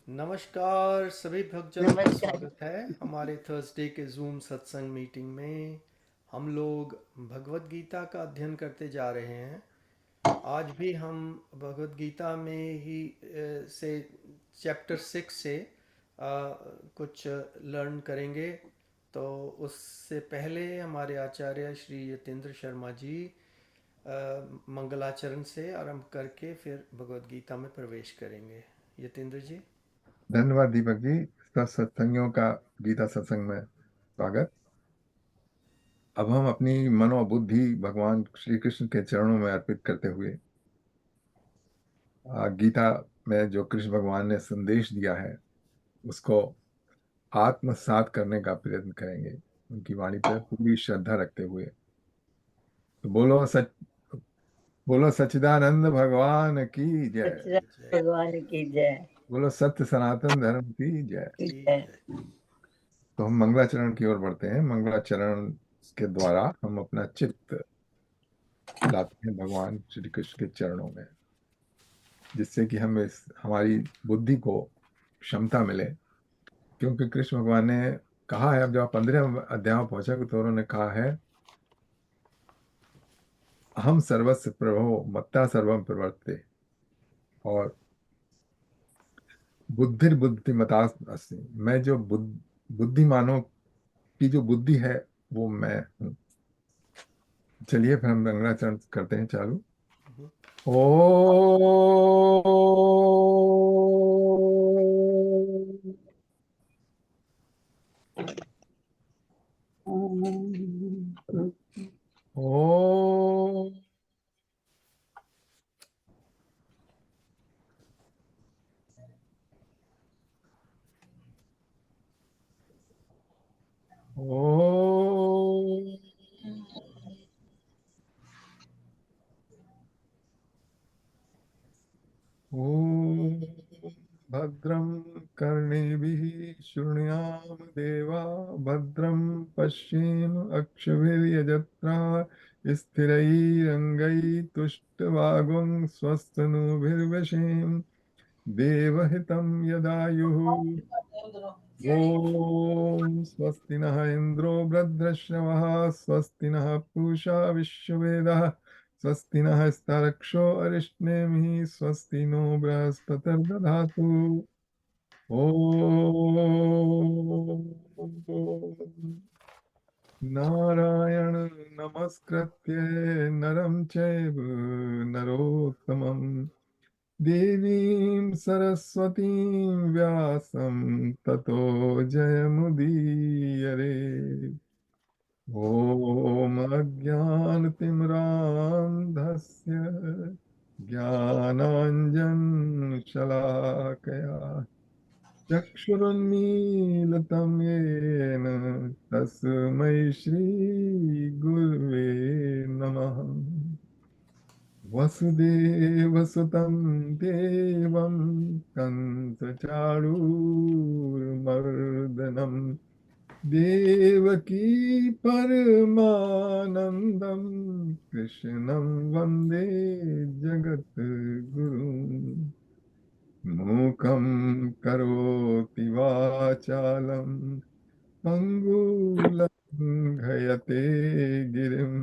नमस्कार सभी भक्तजनों का नमस्कार। स्वागत है हमारे थर्सडे के जूम सत्संग मीटिंग में। हम लोग भगवत गीता का अध्ययन करते जा रहे हैं। आज भी हम भगवत गीता में ही से चैप्टर 6 से कुछ लर्न करेंगे। तो उससे पहले हमारे आचार्य श्री यतेंद्र शर्मा जी मंगलाचरण से आरंभ करके फिर भगवत गीता में प्रवेश करेंगे। यतेंद्र जी। धन्यवाद दीपक जी। सब सत्संगियों का गीता सत्संग में स्वागत। अब हम अपनी मनो और बुद्धि भगवान श्री कृष्ण के चरणों में अर्पित करते हुए गीता में जो कृष्ण भगवान ने संदेश दिया है उसको आत्मसात करने का प्रयत्न करेंगे, उनकी वाणी पर पूरी श्रद्धा रखते हुए। तो बोलो सच्चिदानंद भगवान की जय। सच्चिदानंद भगवान की जय। बोलो सत्य सनातन धर्म की जय। की जी जय। जय। तो हम मंगलाचरण की ओर बढ़ते हैं। मंगलाचरण के द्वारा हम अपना चित्त लाते हैं भगवान श्री कृष्ण के चरणों में, जिससे कि हम इस हमारी बुद्धि को क्षमता मिले। क्योंकि कृष्ण भगवान ने कहा है, अब जब आप 15 अध्याय में पहुंचे तो उन्होंने कहा है, हम सर्वस्य प्रभो मत्ता सर्वम प्रवर्ते, और बुद्धिर्बुद्धिमता अस्मि, मैं जो बुद्धिमानों की जो बुद्धि है वो मैं हूँ। चलिए फिर हम रंगनाचरण करते हैं चालू। ओ ओ ओ ॐ भद्रं कर्णेभिः शृणुयाम देवा, भद्रं पश्येम अक्षभिर्यजत्रा, स्थिरैरङ्गैस्तुष्टवागुं स्वस्तनुभिर्वशेम देवहितं यदायुः। ॐ स्वस्ति नः इन्द्रो वृद्धश्रवः, स्वस्ति नः पूषा विश्ववेदः, स्वस्ति नः स्तार्क्ष्यो अरिष्टेमिः, स्वस्ति नो बृहस्पतिर्दधातु। ॐ नारायण नमस्कृत्य नरं चैव नरोत्तमं, देवीं सरस्वतीं व्यासं ततो जयमुदीरये। ॐ अज्ञानतिमिरान्धस्य ज्ञानाञ्जनशलाकया चक्षुरुन्मीलितं येन तस्मै श्रीगुरुवे नमः। वसुदेवसुतं देवं कंसचाणूरमर्दनं, देवकी परमानन्दं कृष्णं वन्दे जगद्गुरुम्। मूकं करोति वाचालं पङ्गुलङ्घयते गिरिं,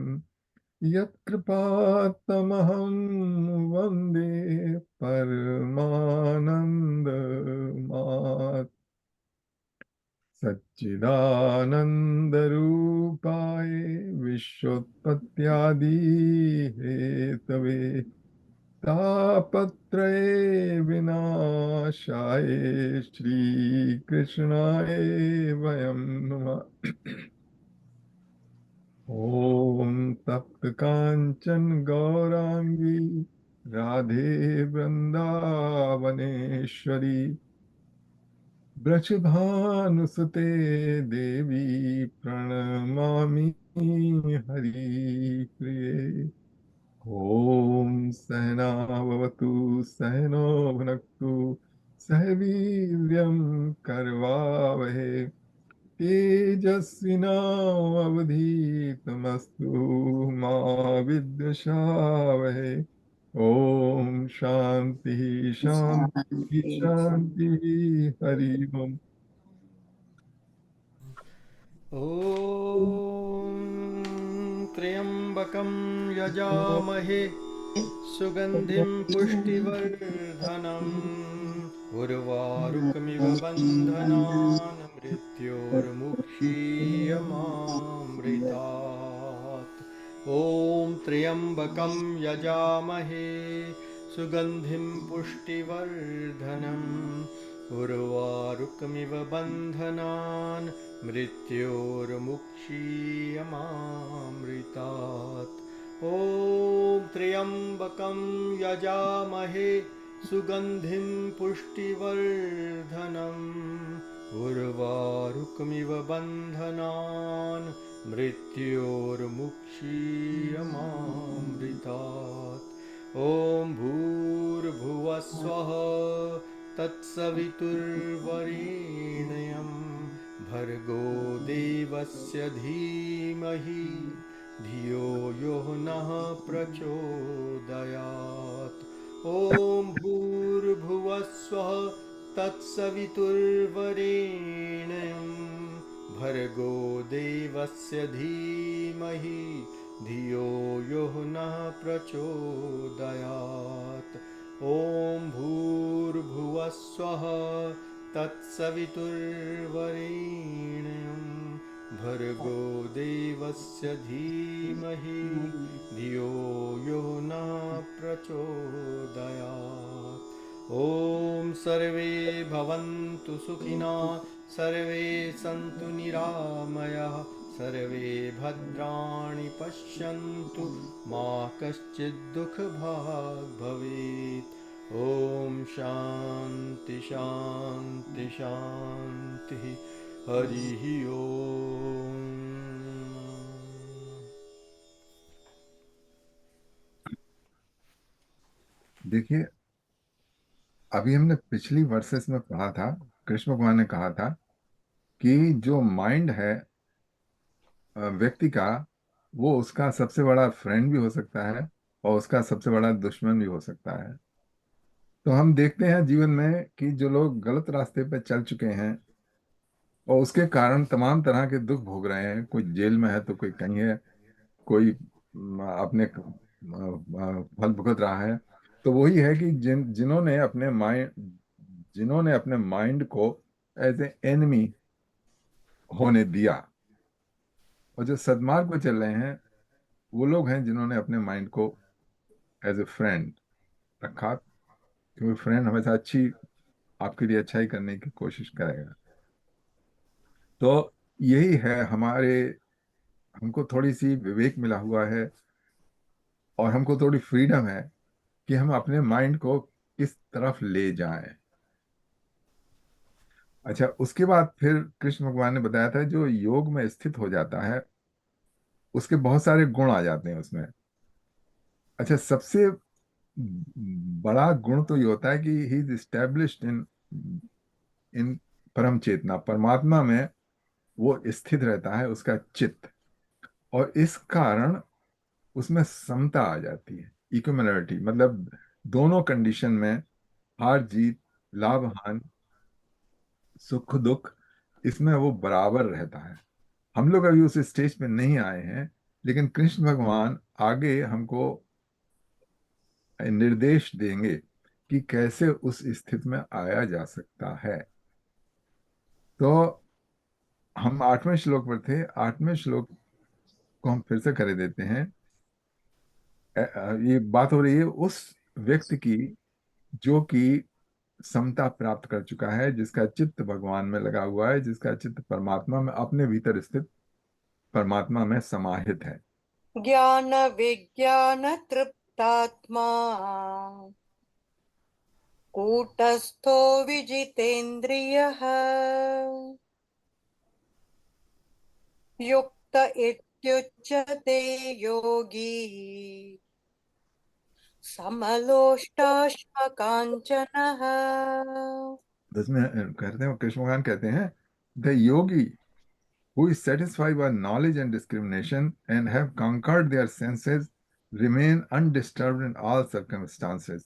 यत्कृपात्तमहं वन्दे परमानन्दमात्। सच्चिदानन्दरूपाय विश्वोत्पत्त्यादिहेतवे, तापत्रये विनाशाय श्रीकृष्णाय वयं नमः। ॐ तप्त काञ्चन गौराङ्गी राधे वृन्दावनेश्वरी, वृषभानुसुते देवी प्रणमामि हरिप्रिये। ॐ सहनाववतु सहनो भुनक्तु, सह वीर्यं करवावहे, तेजस्विनावधीतमस्तु मा विद्विषावहे। ओम शांति शांति शांति शांति। हरि ओम। ॐ त्र्यम्बकं यजामहे सुगन्धिं पुष्टिवर्धनम् उर्वारुकमिव बन्धनान् मृत्योर्मुक्षीयमामृतात्। ॐ त्र्यम्बकं यजामहे सुगन्धिं पुष्टिवर्धनम् उर्वारुकमिव बन्धनान् मृत्योर्मुक्षीयमामृतात्। ॐ त्र्यम्बकं यजामहे सुगन्धिं पुष्टिवर्धनम् उर्वारुकमिव बन्धनान् मृत्योर्मुक्षीयमामृतात्। ॐ भूर्भुवः स्वः तत्सवितुर्वरेण्यं भर्गो देवस्य धीमहि धियो यो नः प्रचोदयात्। ॐ भूर्भुवः स्वः तत्सवितुर्वरेण्यं भर्गो देवस्य धीमहि धियो यो नः प्रचोदयात्। ॐ भूर्भुवः स्वः तत्सवितुर्वरेण्यं भर्गो देवस्य धीमहि धियो यो नः प्रचोदयात्। ॐ सर्वे भवन्तु सुखिनः सर्वे सन्तु निरामयाः सर्वे भद्राणि पश्यन्तु मा कश्चित् दुःखभाग् भवेत्। ॐ शान्ति शान्ति शान्तिः। हरिः ओम। देखिए, अभी हमने पिछली वर्सेस में पढ़ा था, कृष्ण भगवान ने कहा था कि जो माइंड है व्यक्ति का, वो उसका सबसे बड़ा फ्रेंड भी हो सकता है और उसका सबसे बड़ा दुश्मन भी हो सकता है। तो हम देखते हैं जीवन में कि जो लोग गलत रास्ते पर चल चुके हैं और उसके कारण तमाम तरह के दुख भोग रहे हैं, कोई जेल में है तो कोई कहीं है, कोई अपने फल भुगत रहा है। तो वही है कि जिन्होंने अपने माइंड को एज ए एनिमी होने दिया, और जो सद्मार्ग पर चल रहे हैं वो लोग हैं जिन्होंने अपने माइंड को एज ए फ्रेंड रखा, क्योंकि फ्रेंड हमेशा आपके लिए अच्छाई करने की कोशिश करेगा। तो यही है हमको थोड़ी सी विवेक मिला हुआ है और हमको थोड़ी फ्रीडम है कि हम अपने माइंड को किस तरफ ले जाएं। अच्छा, उसके बाद फिर कृष्ण भगवान ने बताया था जो योग में स्थित हो जाता है उसके बहुत सारे गुण आ जाते हैं उसमें। अच्छा, सबसे बड़ा गुण तो ये होता है कि ही इज स्टैब्लिश्ड इन इन परम चेतना, परमात्मा में वो स्थित रहता है उसका चित्त, और इस कारण उसमें समता आ जाती है, इक्विलिब्रिटी, मतलब दोनों कंडीशन में, हार जीत, लाभ हानि, सुख दुख, इसमें वो बराबर रहता है। हम लोग अभी उस स्टेज पे नहीं आए हैं, लेकिन कृष्ण भगवान आगे हमको निर्देश देंगे कि कैसे उस स्थिति में आया जा सकता है। तो हम 8वें श्लोक पर थे, 8वें श्लोक को हम फिर से कर देते हैं। ये बात हो रही है उस व्यक्ति की जो कि समता प्राप्त कर चुका है, जिसका चित्त भगवान में लगा हुआ है, जिसका चित्त परमात्मा में, अपने भीतर स्थित परमात्मा में समाहित है। ज्ञान विज्ञान तृप्तात्मा कूटस्थो विजितेन्द्रियः युक्त इत्युच्यते योगी समलोष्टाश्मकाञ्चनः। इसमें कहते हैं, कृष्ण भगवान कहते हैं, the Yogi who is satisfied by knowledge and discrimination and have conquered their senses remain undisturbed in all circumstances.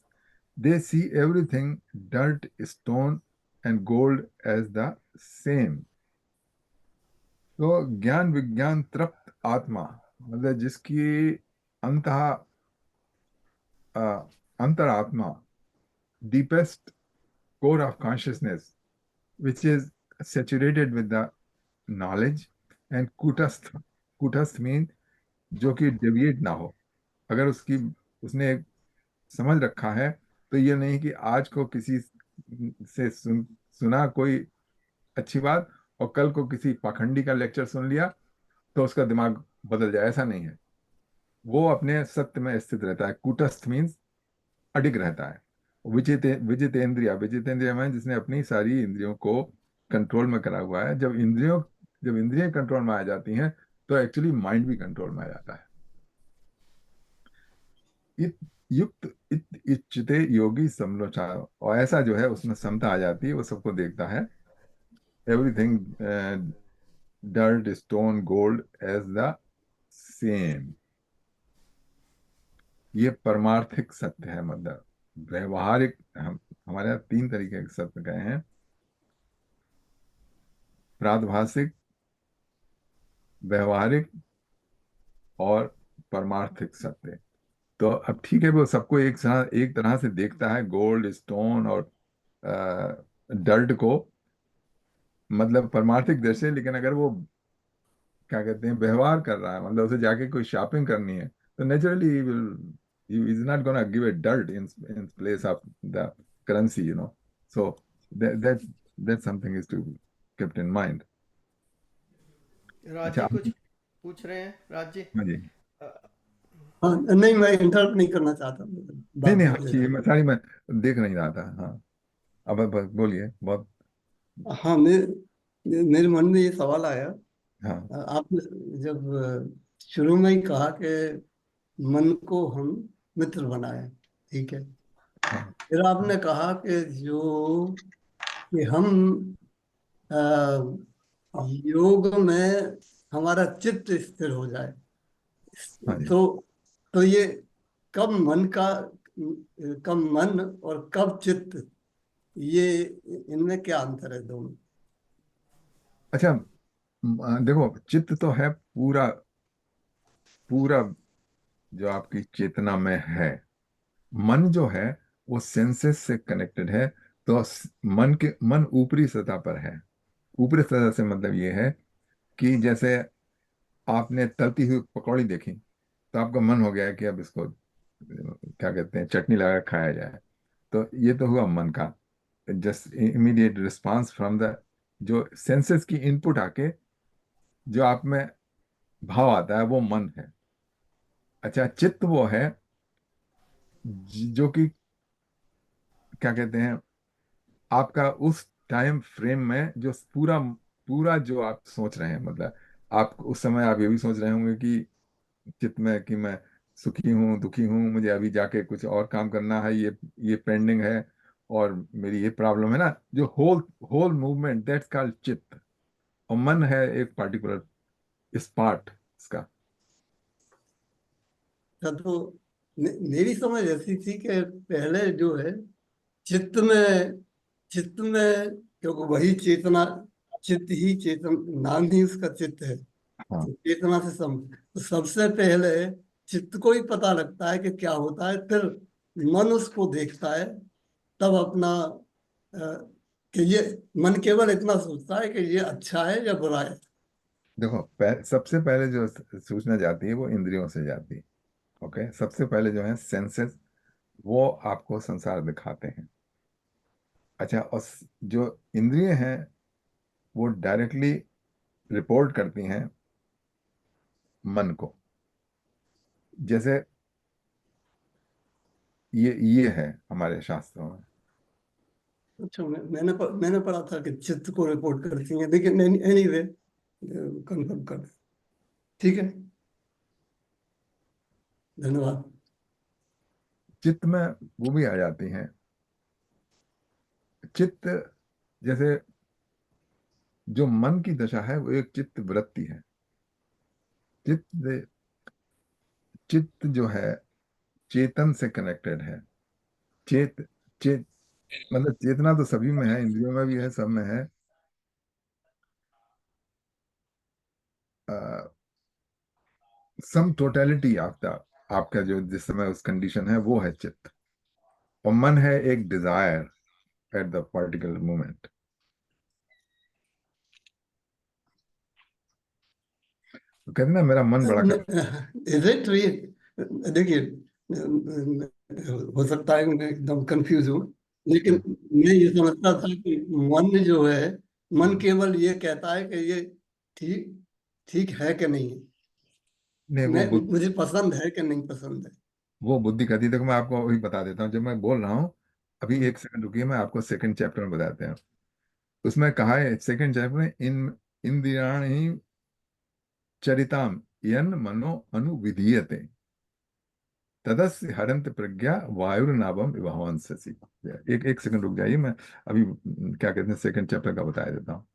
They see everything, dirt, stone, and gold, as the same. तो ज्ञान विज्ञान तृप्त आत्मा, मतलब जिसकी अंतः अंतरात्मा, deepest core of consciousness, which is saturated with the knowledge, and kutastha means जो कि डेविएट ना हो। अगर उसने समझ रखा है, तो ये नहीं कि आज को किसी से सुना कोई अच्छी बात और कल को किसी पाखंडी का लेक्चर सुन लिया तो उसका दिमाग बदल जाए, ऐसा नहीं है। वो अपने सत्य में स्थित रहता है। कूटस्थ मीन्स अडिग रहता है। विजितेंद्रिया में जिसने अपनी सारी इंद्रियों को कंट्रोल में करा हुआ है। जब इंद्रियां कंट्रोल में आ जाती हैं तो एक्चुअली माइंड भी कंट्रोल में आ जाता है। युक्त इच्छते योगी समलोचा, और ऐसा जो है उसमें समता आ जाती है, वो सबको देखता है। Everything, dirt, stone, gold as the same। ये परमार्थिक सत्य है। मतलब व्यवहारिक, हमारे यहाँ तीन तरीके के सत्य गए हैं: प्रादभासिक, व्यवहारिक और परमार्थिक सत्य। तो अब ठीक है, वो सबको एक तरह से देखता है, गोल्ड, स्टोन और डर्ट को, मतलब परमार्थिक दृष्टि से। लेकिन अगर वो क्या कहते हैं, व्यवहार कर रहा है, मतलब उसे जाके कोई शॉपिंग करनी है, तो naturally he is not going to give a dirt in place of the currency, you know. So that something is to kept in mind। राज अच्छा, जी कुछ पूछ रहे हैं, राज जी? हाँ जी। अ, हाँ, नहीं मैं इंटरप्ट नहीं करना चाहता, नहीं बात नहीं, कर हाँ लेता ठीक है, मैं देख नहीं रहा था। हाँ, अब बोलिए। बहुत। हूँ। हाँ, मेरे मन में ये सवाल आया। हाँ आपने जब शुरू में ही कहा कि मन को हम मित्र बनाए, ठीक है। हाँ फिर आपने कहा कि हम योग में हमारा चित्त स्थिर हो जाए। हाँ जी। तो तो ये कब मन का कब मन और कब चित्त, ये इनमें क्या अंतर है दोनों? अच्छा, देखो, चित्त तो है पूरा पूरा जो आपकी चेतना में है। मन जो है वो सेंसेस से कनेक्टेड है। तो मन ऊपरी सतह पर है। ऊपरी सतह से मतलब ये है कि जैसे आपने तलती हुई पकौड़ी देखी, तो आपका मन हो गया है कि अब इसको क्या कहते हैं, चटनी लगा के खाया जाए। तो ये तो हुआ मन का just immediate response from the, जो सेंसेस की इनपुट आके जो आप में भाव आता है, वो मन है। अच्छा, चित्त वो है जो कि क्या कहते हैं, आपका उस टाइम फ्रेम में जो पूरा पूरा जो आप सोच रहे हैं, मतलब आप उस समय आप ये भी सोच रहे होंगे कि चित्त में कि मैं सुखी हूँ, दुखी हूँ, मुझे अभी जाके कुछ और काम करना है, ये पेंडिंग है, और मेरी ये प्रॉब्लम है ना, जो whole whole movement, that's called chitta. और मन है एक पार्टिकुलर स्पार्ट इसका। तो मेरी समझ ऐसी थी कि पहले जो है चित्त में क्योंकि वही चेतना, चित्त ही चेतन, नाम ही उसका चित्त है। हाँ, तो चेतना से तो सबसे पहले चित्त को ही पता लगता है कि क्या होता है, फिर मन उसको देखता है। तब अपना कि ये मन केवल इतना सोचता है कि ये अच्छा है या बुरा है। देखो, सबसे पहले जो सूचना जाती है वो इंद्रियों से जाती है। ओके, सबसे पहले जो है सेंसेस, वो आपको संसार दिखाते हैं। अच्छा, और जो इंद्रिय हैं वो डायरेक्टली रिपोर्ट करती हैं मन को। जैसे ये है हमारे शास्त्रों में। अच्छा, मैंने पढ़ा था कि चित्त को रिपोर्ट करती है, लेकिन एनीवे कंफर्म कर दें। ठीक है, धन्यवाद। चित्त में वो भी आ जाती हैं। चित्त, जैसे जो मन की दशा है वो एक चित्त वृत्ति है। चित्त चित्त जो है चेतन से कनेक्टेड है। चेत चेत मतलब चेतना तो सभी में है, इंद्रियों में भी है, सब में है। सम टोटलिटी ऑफ द आपका जो जिस समय उस कंडीशन है वो है चित्त। और मन है एक desire at the particular moment. तो कहते हैं ना मेरा मन बड़ा कर। इज इट देखिए, हो सकता है मैं एकदम कंफ्यूज हूँ, लेकिन मैं ये समझता था कि मन जो है, मन केवल ये कहता है कि ये ठीक ठीक है कि नहीं है, नहीं मैं मुझे पसंद है कि नहीं पसंद है। वो बुद्धि कहती है। देखो मैं आपको वही बता देता हूँ, जब मैं बोल रहा हूँ अभी एक सेकंड रुकिए, मैं आपको सेकंड चैप्टर में बताते हैं। उसमें कहा है सेकंड चैप्टर में, इन इंद्रियाणि चरिताम यन मनो अनुविधीयते तदस्य हरंत प्रज्ञा वायुर्नाभम विभावन शशि। एक एक सेकंड रुक जाइए, मैं अभी क्या कहते हैं सेकंड चैप्टर का बता देता हूँ।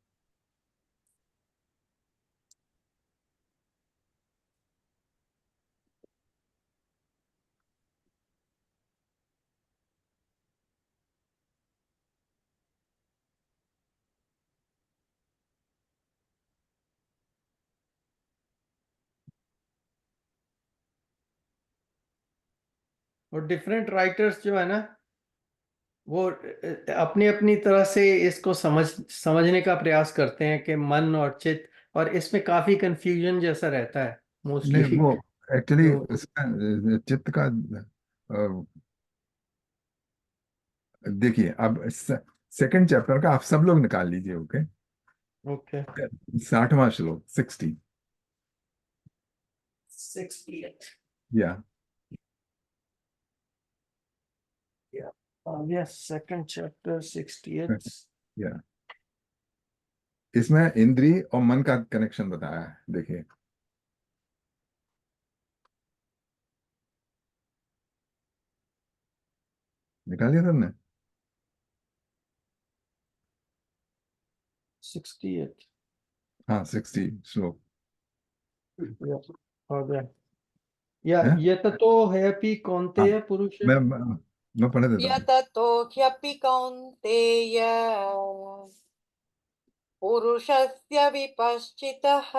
और डिफरेंट राइटर्स जो है ना, वो अपनी अपनी तरह से इसको समझने का प्रयास करते हैं कि मन और चित्त, और इसमें काफी कंफ्यूजन जैसा रहता है नहीं मोस्टली। वो एक्चुअली जो उसका चित्त का देखिए अब सेकंड चैप्टर का आप सब लोग निकाल लीजिए। ओके, ओके, 60वां श्लोक 60। 68, या यस, सेकंड चैप्टर 68। या इसमें इंद्रिय और मन का कनेक्शन बताया है, देखिए। निकालिए सबने। 68, हाँ 60 श्लोक या, हो गया। या है। ये तो है हाँ कौन्तेय पुरुष। मैं पढ़े देता हूँ। यततो ह्यपि कौन्तेय पुरुषस्य विपश्चितः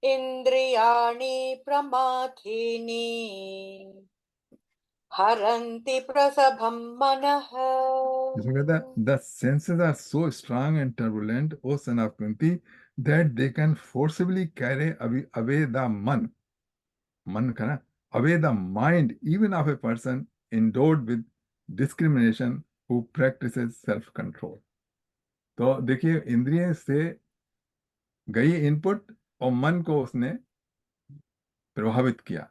इन्द्रियाणि प्रमाथीनि हरन्ति प्रसभं मनः। इसमें कहता है the senses are so strong and turbulent O son of Kunti that they can forcibly carry away the मन, मन का ना, away the mind even of a person endowed with discrimination who practices self control। तो देखिए इंद्रिय से गई input और मन को उसने प्रभावित किया।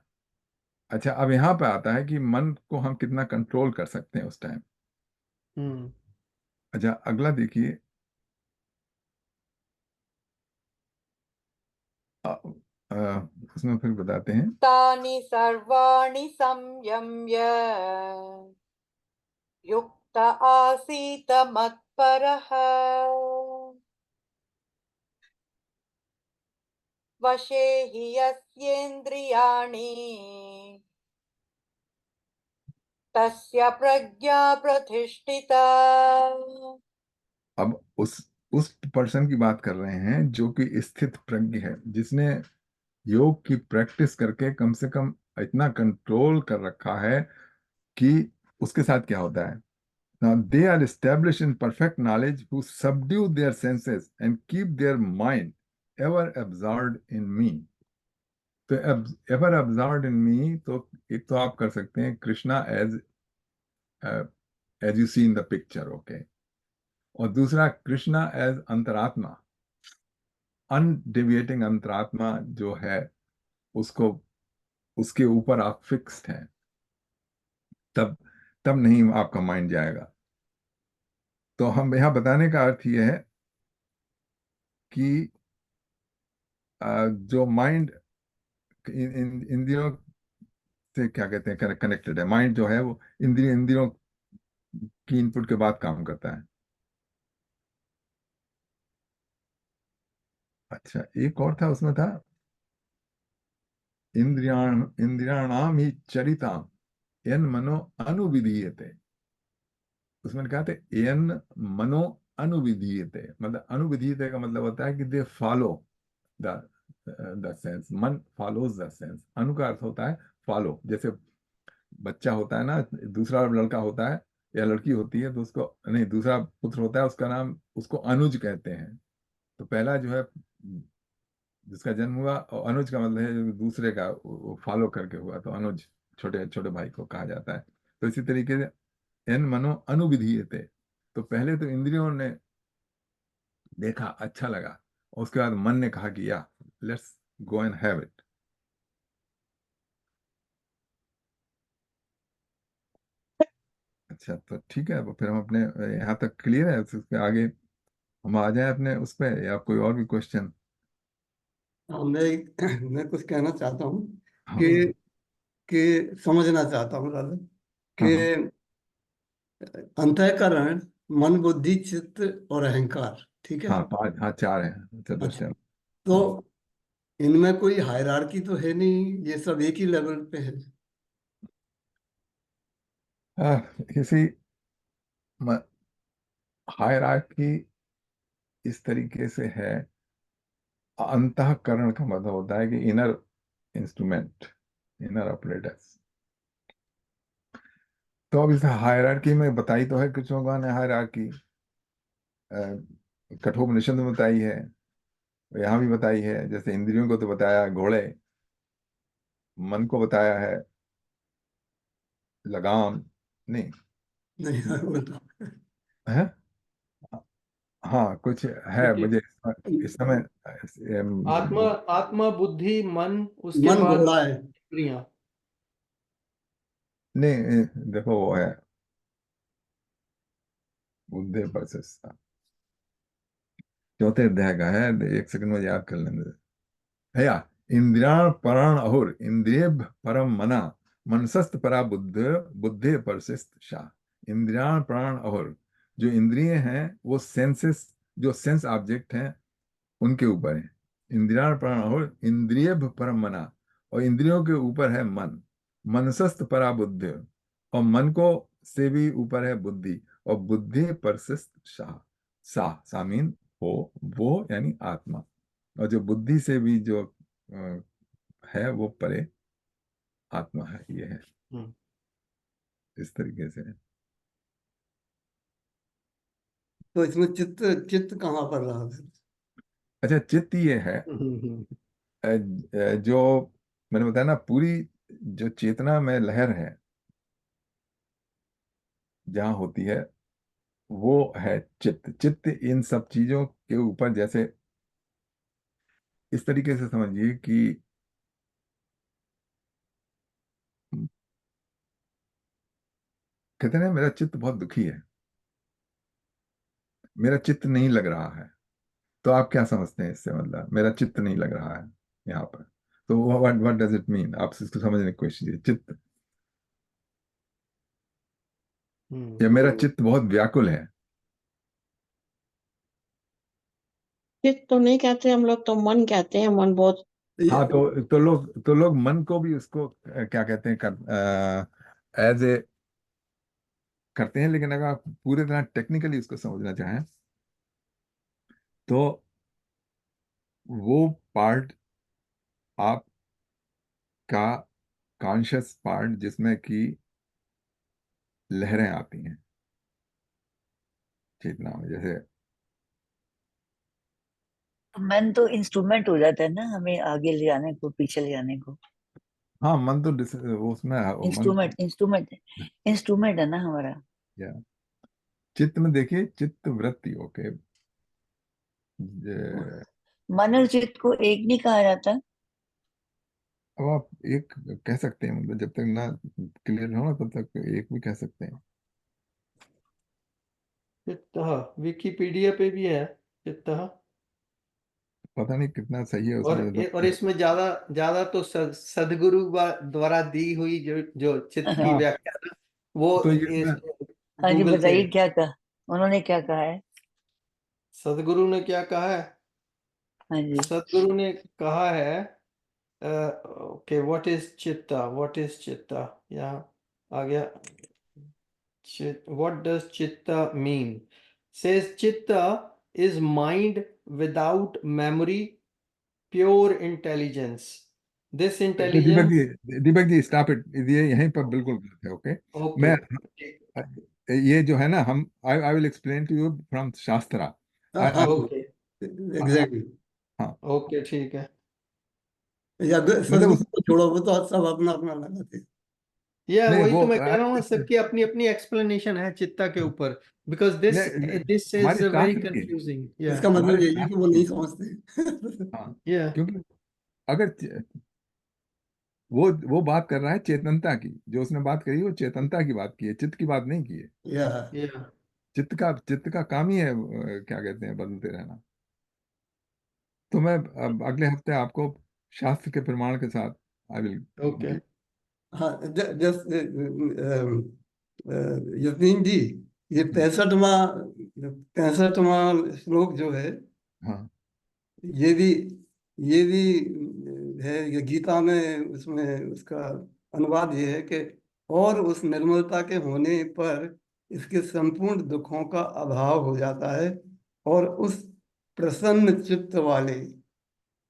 अच्छा अब यहाँ पे आता है कि मन को हम कितना कंट्रोल कर सकते हैं उस टाइम। हम्म। अच्छा अगला देखिए। अ, उसमें फिर बताते हैं। तानि सर्वाणि संयम्य युक्त आसीत मत्परः वशे हि यस्येन्द्रियाणि तस्य प्रज्ञा प्रतिष्ठिता। अब उस पर्सन की बात कर रहे हैं जो कि स्थित प्रज्ञ है, जिसने योग की प्रैक्टिस करके कम से कम इतना कंट्रोल कर रखा है कि उसके साथ क्या होता है। Now they are established in perfect knowledge who subdue their senses and keep their mind ever absorbed in me। तो ever absorbed in me, तो एक तो आप कर सकते हैं Krishna as you see in the picture. Okay, और दूसरा कृष्णा एज अंतरात्मा, अनडिविएटिंग अंतरात्मा जो है, उसको उसके ऊपर आप फिक्स्ड हैं। तब तब नहीं आपका माइंड जाएगा। तो हम यहाँ बताने का अर्थ ये है कि जो माइंड इंद्रियों से क्या कहते हैं कनेक्टेड है, माइंड जो है वो इंद्रियों की इनपुट के बाद काम करता है। अच्छा एक और था उसमें था इंद्रियाणाम ही चरिताम यन मनो अनुविधीयते। उसमें कहा था यन मनो अनुविधीयते, मतलब अनुविधीयते का मतलब होता है कि दे फॉलो द सेंस, मन फॉलोज द सेंस। अनु का अर्थ होता है फॉलो। जैसे बच्चा होता है ना, दूसरा लड़का होता है या लड़की होती है तो उसको, नहीं, दूसरा पुत्र होता है, उसका नाम, उसको अनुज कहते हैं। तो पहला जो है जिसका जन्म हुआ, और अनुज का मतलब है जो दूसरे का फॉलो करके हुआ, तो अनुज छोटे छोटे भाई को कहा जाता है। तो इसी तरीके से एन मनो अनुविधीयते, तो पहले तो इंद्रियों ने देखा, अच्छा लगा, और उसके बाद मन ने कहा कि या let's go and have it. अच्छा, तो ठीक है, फिर हम अपने यहाँ तक क्लियर है, उसके आगे हम आ जाए अपने उस पे, या कोई और भी क्वेश्चन? हाँ, मैं कुछ कहना चाहता हूँ हाँ कि समझना चाहता हूँ राधा, हाँ कि हाँ अंतःकरण, मन, बुद्धि, चित्त और अहंकार, ठीक है। हाँ, पांच, हाँ, चार है अच्छा, सदस्य। तो इनमें कोई हायरार्की तो है नहीं, ये सब एक ही लेवल पे है। किसी हायरार्की इस तरीके से है, अंतःकरण का मतलब होता है कि इनर इंस्ट्रूमेंट, इनर ऑपरेटर्स। तो अब इस हायरार्की में बताई तो है कुछ लोगों ने हायरार्की, कठोपनिषद में बताई है, यहाँ भी बताई है। जैसे इंद्रियों को तो बताया घोड़े, मन को बताया है लगाम, नहीं नहीं, बोलता है, हाँ कुछ है, देखिए, मुझे इस समय आत्मा, आत्मा, बुद्धि, मन, उसके मन बाद घोड़ा है। इंद्रियां। नहीं, देखो वो है बुद्धि वर्सेस, चौथे अध्याय का है, एक सेकंड में याद कर लेंगे भैया। इंद्रियाण पराण अहुर इंद्रिय परम मना मनसस्त परा बुद्ध बुद्धि परसिस्त शाह। इंद्रियाण प्राण अहुर, जो इंद्रिय हैं वो सेंसेस, जो सेंस ऑब्जेक्ट हैं उनके ऊपर है। इंद्रियाण प्राण अहुर इंद्रिय परम मना, और इंद्रियों के ऊपर है मन। मनसस्त परा बुद्धि, और मन को से भी ऊपर है बुद्धि, और बुद्धि परसिस्त शाह। सा मीन वो यानी आत्मा, और जो बुद्धि से भी जो अ, है वो परे आत्मा है, ये है, हम्म। इस तरीके से। तो इसमें चित्त चित्त कहाँ पर रहा फिर? अच्छा, चित्त ये है, जो मैंने बताया ना, पूरी जो चेतना में लहर है जहाँ होती है वो है चित्त। चित्त इन सब चीजों के ऊपर, जैसे इस तरीके से समझिए कि कहते हैं मेरा चित्त बहुत दुखी है, मेरा चित्त नहीं लग रहा है। तो आप क्या समझते हैं इससे, मतलब मेरा चित्त नहीं लग रहा है यहाँ पर, तो what what does it mean? आप इसको समझने की कोशिश कीजिए। चित्त, या मेरा चित्त बहुत व्याकुल है। चित्त तो नहीं कहते हम लोग, तो मन कहते हैं। मन बहुत हाँ, ये तो लोग मन को भी उसको क्या कहते हैं, एज ए करते हैं। लेकिन अगर आप पूरी तरह टेक्निकली उसको समझना चाहें तो वो पार्ट आपका कॉन्शियस पार्ट जिसमें कि लहरें आती हैं चेतना में, जैसे मन तो इंस्ट्रूमेंट हो जाता है ना, हमें आगे ले जाने को, पीछे ले जाने को। हाँ, मन तो वो उसमें मन, इंस्ट्रूमेंट इंस्ट्रूमेंट इंस्ट्रूमेंट है ना हमारा। या चित्त में देखिए, चित्त वृत्ति, ओके, मन और चित्त को एक नहीं कहा जाता। अब आप एक कह सकते हैं, मतलब जब तक ना क्लियर हो ना तब तक एक भी कह सकते हैं। चित्तः विकिपीडिया पे भी है, चित्तः। पता नहीं कितना सही है और उसमें और इसमें ज्यादा ज्यादा तो सदगुरु द्वारा दी हुई जो जो चित्त की हाँ, व्याख्या ना, वो तो ये इस हाँ जी, गूगल पे बताइए है। क्या कहा, उन्होंने क्या कहा है। सदगुरु ने क्या कहा है? हाँ जी। सदगुरु ने कहा है okay, what is chitta? What is chitta? यहाँ आ गया. What does chitta mean? Says chitta is mind without memory, pure intelligence. This intelligence. Deepak ji stop it, ये यहीं पर बिल्कुल गलत है। ओके, मैं Okay. ये जो है ना, हम I will explain to you from shastra. Okay. Exactly. हाँ, Okay, ठीक है. या मतलब सदगुरु को छोड़ो, वो तो सब अपना अपना लगाते हैं। नहीं, वही वो तो मैं कह रहा हूँ, सबकी अपनी अपनी एक्सप्लेनेशन है चित्ता के ऊपर, बिकॉज दिस दिस इज हमारे वेरी शास्त्र की, कंफ्यूजिंग. इसका मतलब हमारे यही कि वो नहीं समझते। हाँ, या क्योंकि अगर वो बात कर रहा है चेतनता की, जो उसने बात करी वो चेतनता की बात की है, चित्त की बात नहीं की है। या चित्त का काम ही है क्या कहते हैं, बदलते रहना। तो मैं अब अगले हफ्ते आपको शास्त्र के प्रमाण के साथ आई विल ओके. हाँ, जस्ट यतीन जी, ये 65वां श्लोक जो है, हाँ, ये भी है, ये गीता में, उसमें उसका अनुवाद ये है कि और उस निर्मलता के होने पर इसके संपूर्ण दुखों का अभाव हो जाता है और उस प्रसन्न चित्त वाले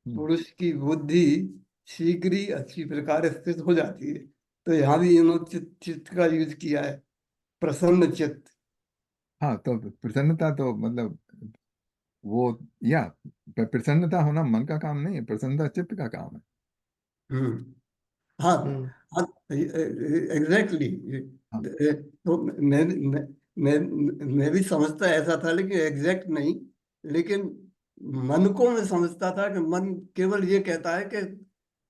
पुरुष की बुद्धि शीघ्र ही अच्छी प्रकार स्थित हो जाती है। तो यहाँ भी इन्होंने चित्त का यूज किया है, प्रसन्न चित्त। हाँ, तो प्रसन्नता तो मतलब वो, या प्रसन्नता होना मन का काम नहीं है, प्रसन्नता चित्त का काम है। हम्म। हाँ, हम्म. हाँ, एग्जैक्टली। हाँ, तो मैं भी समझता ऐसा था, लेकिन एग्जैक्ट नहीं। लेकिन मन को मैं समझता था कि मन केवल ये कहता है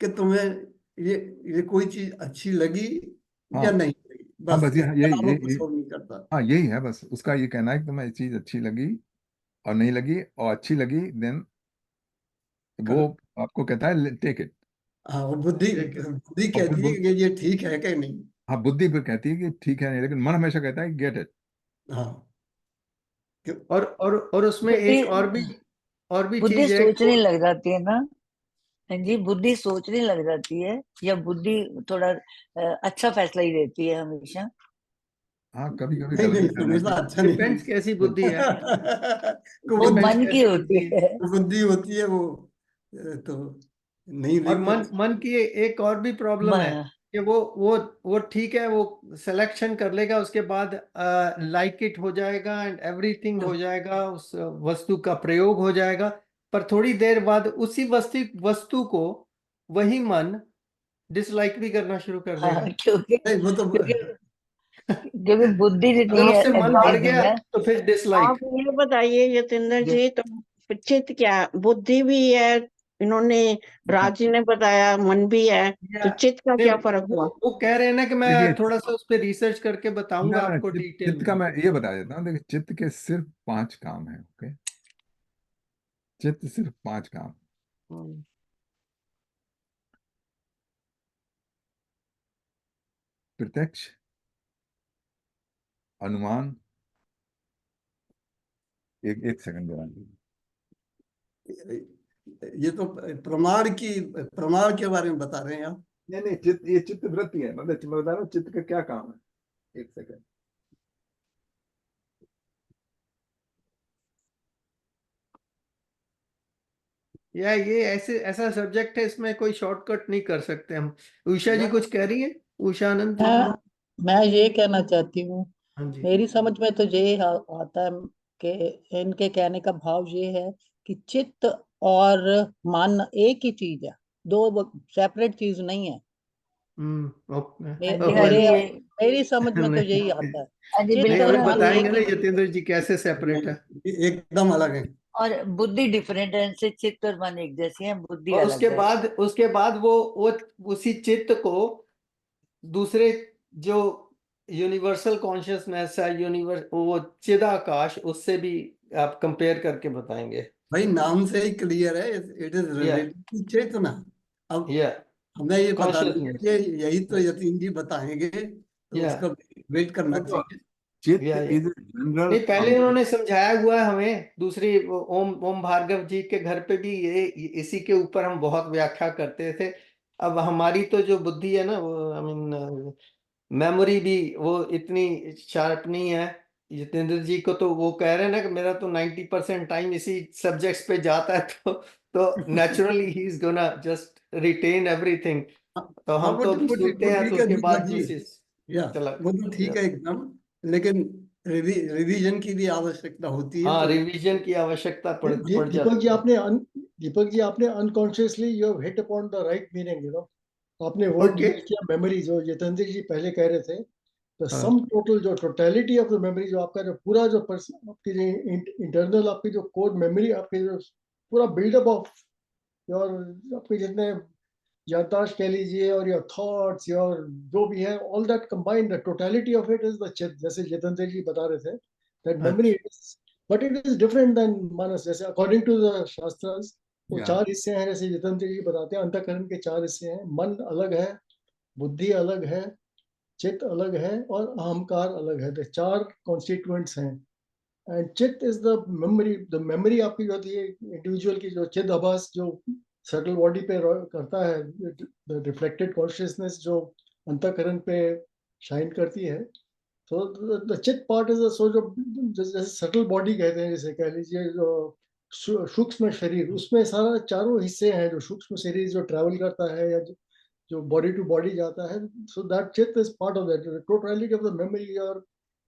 कि तुम्हें ये कोई चीज अच्छी लगी हाँ, या नहीं लगी, हाँ, बस बस इसके अलावा कुछ और नहीं करता। हाँ, यही है बस, उसका ये कहना है कि तुम्हें ये चीज अच्छी लगी और नहीं लगी, और अच्छी लगी देन वो कर, आपको कहता है टेक इट। हाँ, वो बुद्धि ठीक है. बुद्धि और फिर कहती है कि ये ठीक है कि नहीं। हाँ, बुद्धि फिर कहती है कि ठीक है नहीं, लेकिन मन हमेशा कहता है गेट इट। हाँ, और उसमें बुद्धि एक और भी बुद्धि चीज है कि सोचने लग जाती है ना। हाँ जी, बुद्धि सोचने लग जाती है, या बुद्धि थोड़ा अच्छा फैसला ही देती है हमेशा। हाँ, कभी कभी नहीं गलत नहीं, भी कर हमेशा लेती अच्छा नहीं। डिपेंड्स कैसी बुद्धि है. वो वो डिपेंड्स मन की कैसी होती बुद्धि है. है। बुद्धि होती है वो, तो नहीं और लेते। मन की एक और भी प्रॉब्लम है म- कि वो ठीक है, वो सिलेक्शन कर लेगा, उसके बाद लाइक इट हो जाएगा एंड एवरीथिंग हो जाएगा, उस वस्तु का प्रयोग हो जाएगा, पर थोड़ी देर बाद उसी वस्तु को वही मन डिसलाइक भी करना शुरू कर हाँ, देगा. क्योंकि नहीं, वो तो क्योंकि बुद्धि जितनी अगर उससे मन भर एंगेजिंग गया है। तो फिर आप डिसलाइक. ये बताइए यतेंद्र जी, तो चित्त क्या, बुद्धि भी है, इन्होंने राजी ने बताया मन भी है, तो चित्त का नहीं, क्या फर्क हुआ? वो कह रहे हैं ना कि मैं देखिए, थोड़ा सा उस पर रिसर्च करके बताऊंगा ना आपको डिटेल चित्त का में. मैं ये बता देता हूँ। देखिए, चित्त के सिर्फ 5 काम है। ओके, चित्त सिर्फ 5 काम: हम्म. प्रत्यक्ष, अनुमान, एक सेकंड दौरान, ये तो प्रमाण के बारे में बता रहे हैं आप। नहीं नहीं, चित्त, ये चित्त वृत्ति है, मतलब मैं बता रहा हूँ चित्त का क्या काम है। एक सेकंड, या ये ऐसा सब्जेक्ट है, इसमें कोई शॉर्टकट नहीं कर सकते हम. उषा जी या कुछ कह रही है? उषा आनंद. मैं ये कहना चाहती हूँ, हाँ जी. मेरी समझ में तो ये आता है कि इनके कहने का भाव ये है कि चित्त और मन एक ही चीज है, दो सेपरेट चीज नहीं है। ओके. हाँ जी, हाँ मेरे जी, मेरी समझ में तो नहीं यही आता है, हाँ जी, चित्त नहीं, और बिल्कुल, अभी हाँ मन जी। बताएंगे एक ना ही चीज है। यतेंद्र जी कैसे सेपरेट है. एकदम अलग है। और बुद्धि डिफरेंट है इनसे, चित्त और मन एक जैसी है, बुद्धि और अलग है। उसके बाद वो उसी चित्त को दूसरे जो यूनिवर्सल कॉन्शियसनेस है, वो चिदाकाश, उससे भी आप कंपेयर करके बताएंगे. भाई, नाम से ही क्लियर है, इट इज या रिलेटेड टू चेतना। अब या हमें ये पता नहीं है कॉन्शियसनेस. कि यही तो यतीन जी बताएंगे, तो या उसका वेट करना देखो, चाहिए। चित्त या इज जनरल नहीं, पहले ऑब्जेक्ट। उन्होंने समझाया हुआ है हमें, दूसरी ओम ओम भार्गव जी के घर पे भी ये इसी के ऊपर हम बहुत व्याख्या करते थे अब हमारी तो जो बुद्धि है ना, वो आई मीन मेमोरी भी वो इतनी शार्प नहीं है। जितेंद्र जी को तो वो कह रहे हैं ना कि मेरा तो 90% टाइम इसी सब्जेक्ट्स पे जाता है, तो naturally he is gonna just retain everything. तो हाँ हम तो अभी सुनते वो हैं, तो ठीक है उसके दीपक बाद जी, दूसरी या चला। वो तो ठीक है एकदम, लेकिन रिवीजन की भी आवश्यकता होती है। हाँ, तो रिवीजन की आवश्यकता पड़ दीपक जी जाती है। दीपक जी आपने unconsciously you have hit upon the right meaning, you know. आपने वर्ड ओके। यूज किया मेमोरी, जो जितेंद्र जी पहले कह रहे थे। द हाँ, सम टोटल, जो टोटलिटी ऑफ द मेमोरी, जो आपका जो पूरा जो आपकी जो इंटरनल आपकी जो कोर मेमोरी, आपके जो पूरा बिल्डअप ऑफ योर, आपके जितने याददाश्त कह लीजिए, और योर थॉट्स, योर जो भी है, all that combined, the totality of it is the chitta, जैसे जितेंद्र जी बता रहे थे, दैट मेमोरी अच्छा, is, but it is different than manas. जैसे अकॉर्डिंग टू द शास्त्रास, वो या चार हिस्से हैं, जैसे जितेंद्र जी बताते हैं, अंतःकरण के चार हिस्से हैं। मन अलग है, बुद्धि अलग है, चित्त अलग है, और अहंकार अलग है। द चार कॉन्स्टिट्यूएंट्स हैं। एंड चित्त इज द मेमोरी आपकी जो होती है इंडिविजुअल की, जो चित्त आभास जो सटल बॉडी पे करता है, द रिफ्लेक्टेड कॉन्शियसनेस जो अंतःकरण पे शाइन करती है। तो द चित्त पार्ट इज सो, जो जैसे सटल बॉडी कहते हैं, जैसे कह लीजिए जो सूक्ष्म शरीर, उसमें सारा चारों हिस्से हैं। जो सूक्ष्म शरीर जो ट्रैवल करता है, या जो बॉडी टू बॉडी जाता है, सो दैट चित्त is part of that totality of the memory, और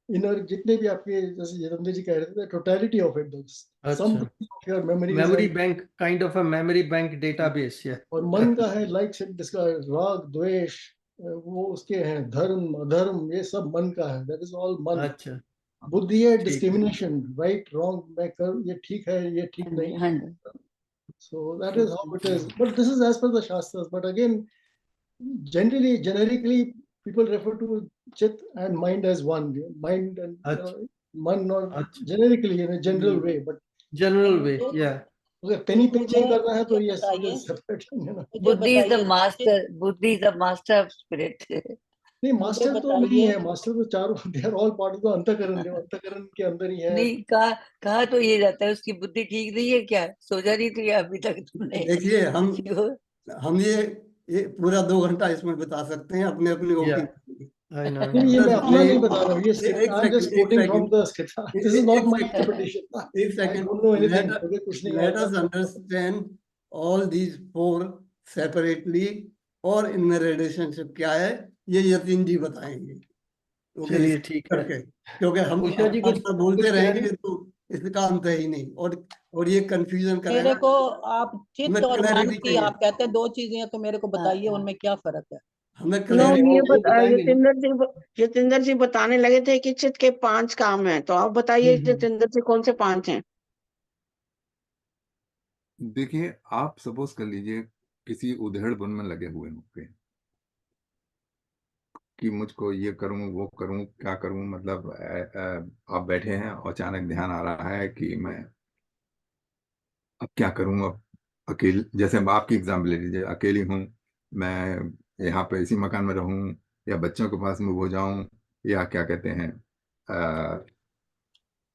इनर जितने भी आपके, जैसे जितेंद्र जी कह रहे थे, टोटलिटी ऑफ इट, सम अच्छा। Of your memories memory and. Bank, kind of a memory bank database, या और मन का है लाइक जिसका राग द्वेष, वो उसके हैं, धर्म अधर्म, ये सब मन का है, दैट इज ऑल मन। अच्छा, बुद्धि है ठीक है। डिस्क्रिमिनेशन, राइट रॉन्ग, मैं कर, ये ठीक है, ये ठीक नहीं है। 100 So that is how it is. But this is as per the Shastras. But again, generically, people refer to Chit and mind as one. Mind and अच्छा, man, or अच्छा, generically in a general way. But general वे, मुझे या अगर penny मुझे pinching करना है तो मुझे yes, it बताइए, is separate. मुझे बुद्धि इज द बताइए, मास्टर, बुद्धि is the master of spirit. नहीं, मुझे मास्टर तो नहीं बताइए, है। मास्टर तो चारों they are all part of the अंतःकरण, जो अंतःकरण के अंदर ही है। नहीं, कहा कहा तो ये जाता है उसकी बुद्धि ठीक नहीं है क्या? सोचा नहीं थी अभी तक तुमने? देखिए, जो हम ये पूरा 2 घंटा इसमें बता सकते हैं अपने अपने या ओपिनियन। आई नो, नहीं, ये मैं अपना नहीं बता रहा हूँ, ये एक आई एम जस्ट सेकंड, एक quoting from second, the scripture. This is not एक my सेकंड, interpretation. एक I second. don't know anything. मुझे कुछ नहीं Let आता। us understand all these four separately, और इनमें रिलेशनशिप क्या है, ये यतीन जी बताएंगे। ओके, चलिए ठीक है। करके, क्योंकि हम उषा जी कुछ बोलते कुछ कह रहेंगे रही? तो इसका अंत है ही नहीं, और ये कंफ्यूजन मेरे करेगा। को आप चित्त हमें और मन क्लैरिटी की, चाहिए, आप कहते हैं दो चीजें हैं, तो मेरे को बताइए हाँ, उनमें क्या फर्क है? हमें नो, क्लैरिटी। ये वो बताएंगे ना। जितेंद्र जी बताने लगे थे कि चित्त के 5 काम हैं, तो आप बताइए जितेंद्र जी कौन से 5 हैं? देखिए, आप सपोज कर लीजिए किसी उधेड़ बुन में लगे हुए होंगे कि मुझको ये करूं, वो करूं, क्या करूं, मतलब आप बैठे हैं और अचानक ध्यान आ रहा है कि मैं अब क्या करूं। अब अकेले, जैसे अब आपकी एग्जाम्पल ले लीजिए, अकेली हूं मैं, यहाँ पे इसी मकान में रहूं या बच्चों के पास मूव हो जाऊं, या क्या कहते हैं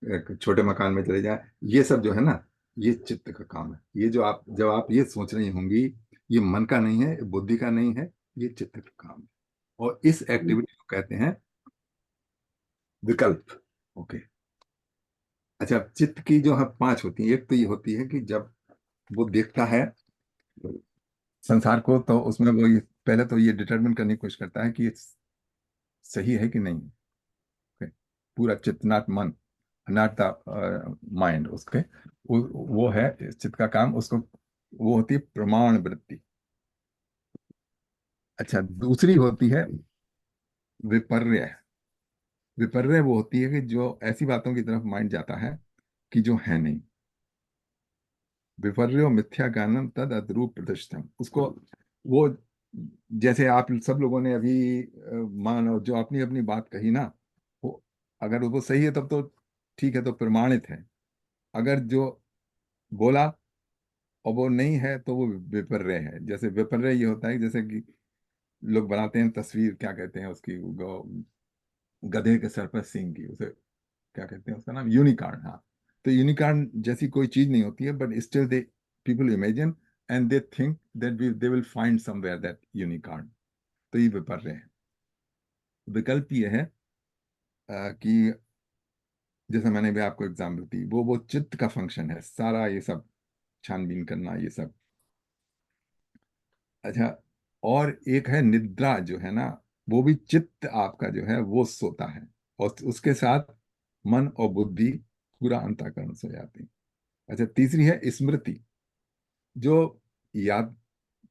एक छोटे मकान में चले जाएं, ये सब जो है ना, ये चित्त का काम है। ये जो आप, जब आप ये सोच रही होंगी, ये मन का नहीं है, बुद्धि का नहीं है, ये चित्त का काम है। और इस एक्टिविटी को कहते हैं विकल्प। ओके। अच्छा, चित्त की जो है 5 होती है। एक तो ये होती है कि जब वो देखता है संसार को, तो उसमें वो पहले तो ये डिटरमिन करने की कोशिश करता है कि ये सही है कि नहीं। ओके। पूरा चित्त, नॉट मन, नॉट द माइंड, उसके वो है चित्त का काम। उसको वो होती है प्रमाण वृत्ति। अच्छा, दूसरी होती है विपर्य। विपर्य वो होती है कि जो ऐसी बातों की तरफ माइंड जाता है कि जो है नहीं। विपर्यो मिथ्या ज्ञानम तद अद्रूप प्रतिष्ठम। उसको वो, जैसे आप सब लोगों ने अभी मान जो अपनी अपनी बात कही ना, वो अगर वो सही है तब तो ठीक है, तो प्रमाणित है। अगर जो बोला और वो नहीं है तो वो विपर्य है। जैसे विपर्य ये होता है, जैसे कि लोग बनाते हैं तस्वीर, क्या कहते हैं उसकी, गधे के सर पर सींग की, उसे क्या कहते हैं, उसका नाम यूनिकॉर्न। हाँ, तो यूनिकॉर्न जैसी कोई चीज नहीं होती है, but still they people imagine and they think that they will find somewhere that unicorn. तो ये विपर्य है। विकल्प ये है कि जैसे मैंने भी आपको एग्जाम्पल दी, वो चित्त का फंक्शन है सारा, ये सब छानबीन करना, ये सब। अच्छा, और एक है निद्रा जो है ना, वो भी चित्त आपका जो है वो सोता है, और उसके साथ मन और बुद्धि पूरा अंतःकरण सो जाती है। अच्छा, तीसरी है स्मृति, जो याद,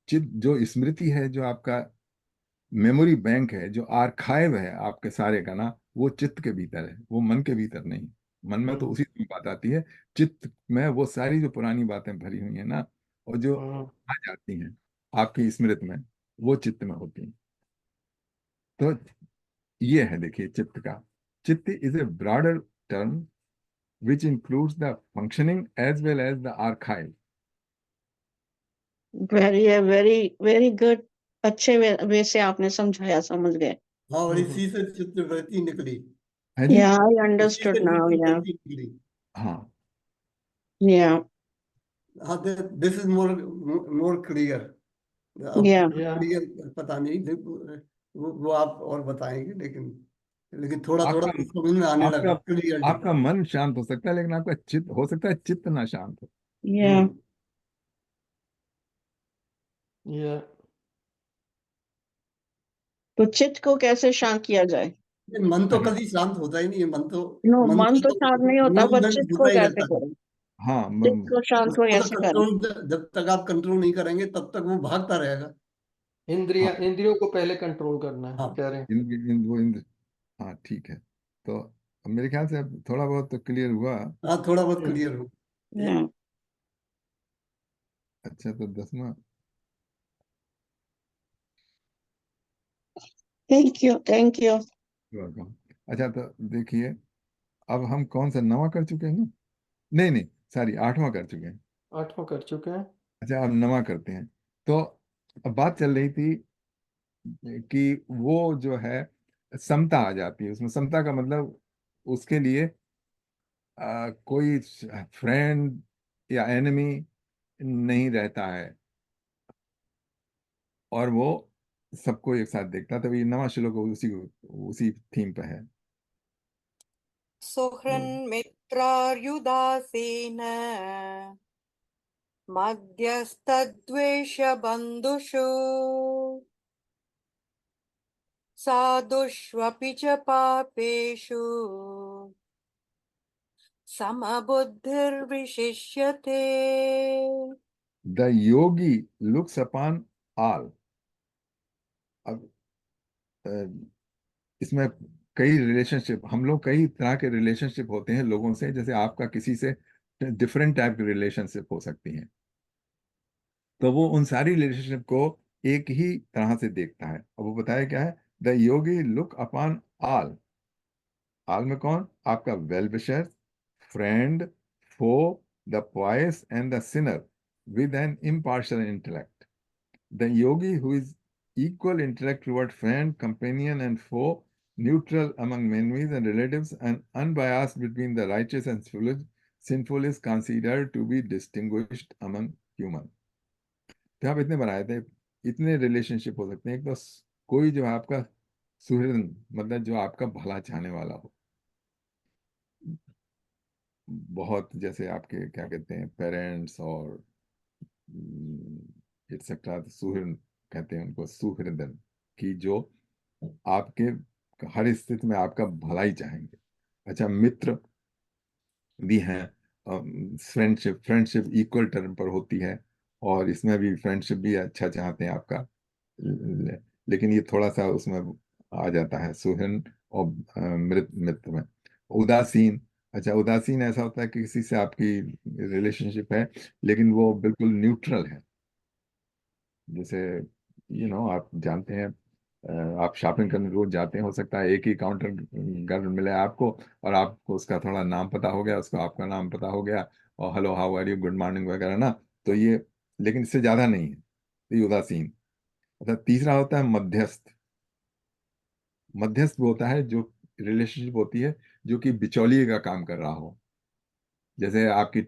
चित्त जो स्मृति है, जो आपका मेमोरी बैंक है, जो आर्काइव है आपके सारे का ना, वो चित्त के भीतर है, वो मन के भीतर नहीं। मन में तो उसी में बात आती है, चित्त में वो सारी जो पुरानी बातें भरी हुई है ना, और जो आ जाती हैं आपकी स्मृति में, वो चित्त में होती हैं। तो ये है, देखिए, चित्त का। Chitta is a broader term which includes the functioning as well as the archive. Very very good. अच्छे वे से आपने समझाया, समझ गए। हाँ, और इसी से चित्तवृत्ति निकली। है जी? Yeah, I इसी से understood now. Yeah, चित्तवृत्ति निकली। हाँ, yeah, हाँ, दिस इज मोर क्लियर। अब yeah. क्लियर पता नहीं, वो आप और बताएंगे, लेकिन थोड़ा थोड़ा आपका समझ में आने लगा, आपका क्लियर। आपका मन शांत हो सकता है, लेकिन आपका चित्त, हो सकता है चित्त ना शांत हो। Yeah. Yeah. तो चित्त को कैसे शांत किया जाए? मन तो अरे, कभी शांत होता ही नहीं है, मन मन का तो तो शांत नहीं होता, पर मूवमेंट चित्त को होता ही कैसे रहता है। करें? हाँ, चित्त को शांत को उसको तो कैसे करें? कंट्रोल, जब तक आप कंट्रोल नहीं करेंगे तब तक वो भागता रहेगा। इंद्रियों को पहले कंट्रोल करना है, हाँ, कह रहे हैं। हाँ, ठीक है। तो अब मेरे ख्याल से अब थोड़ा बहुत तो क्लियर हुआ। हाँ, थोड़ा बहुत हम्म। क्लियर हो। Yeah. अच्छा, तो 10वां। Thank you, thank you. अच्छा, तो देखिए, अब हम कौन सा 9वां कर चुके हैं ना? नहीं नहीं, सॉरी, 8वां कर चुके हैं। 8वां कर चुके हैं। अच्छा, अब 9वां करते हैं। तो अब बात चल रही थी कि वो जो है समता आ जाती है उसमें। समता का मतलब उसके लिए कोई फ्रेंड या एनिमी नहीं रहता है, और वो सबको एक साथ देखता है। तभी ये 9वां श्लोक उसी थीम पे है। सुहृन्मित्रार्युदासीन मध्यस्तद्वेषबन्धुषु साधुष्वपि च पापेषु समबुद्धिर्विशिष्यते। The yogi looks upon all. अब अ, इसमें कई रिलेशनशिप, हम लोग कई तरह के रिलेशनशिप होते हैं लोगों से, जैसे आपका किसी से डिफरेंट टाइप की रिलेशनशिप हो सकती हैं। तो वो उन सारी रिलेशनशिप को एक ही तरह से देखता है। अब वो बताया क्या है, the yogi look upon all. All में कौन? आपका well wisher, friend, foe, the pious and the sinner with an impartial intellect. The yogi who is equal intellect toward friend, companion, and foe, neutral among enemies and relatives, and unbiased between the righteous and sinful is considered to be distinguished among human. तो आप इतने बनाए थे, इतने relationship हो सकते हैं। एक तो कोई जो है आपका सुहृद, मतलब जो आपका भला चाहने वाला हो, बहुत, जैसे आपके क्या कहते हैं, पेरेंट्स और एक्सेट्रा, सुहृद कहते हैं उनको, सुहृदन, की जो आपके हर स्थिति में आपका भलाई चाहेंगे। अच्छा, मित्र भी हैं। फ्रेंडशिप इक्वल टर्म पर होती है, और इसमें भी फ्रेंडशिप भी अच्छा चाहते हैं आपका, लेकिन ये थोड़ा सा उसमें आ जाता है सुहृद और मित्र में। उदासीन, अच्छा, उदासीन ऐसा होता है कि किसी से आपकी रिलेशनशिप है, लेकिन वो बिल्कुल न्यूट्रल है। जैसे आप जानते हैं, आप शॉपिंग करने रोज जाते हैं, हो सकता है एक ही काउंटर घर मिले आपको, और आपको उसका थोड़ा नाम पता हो गया, उसको आपका नाम पता हो गया, और hello, how are you, good morning वगैरह ना। तो ये, लेकिन इससे ज्यादा नहीं है, तो ये उदासीन। अच्छा, तीसरा होता है मध्यस्थ। मध्यस्थ वो होता है जो रिलेशनशिप होती है जो कि बिचौलिए का काम कर रहा हो। जैसे आपकी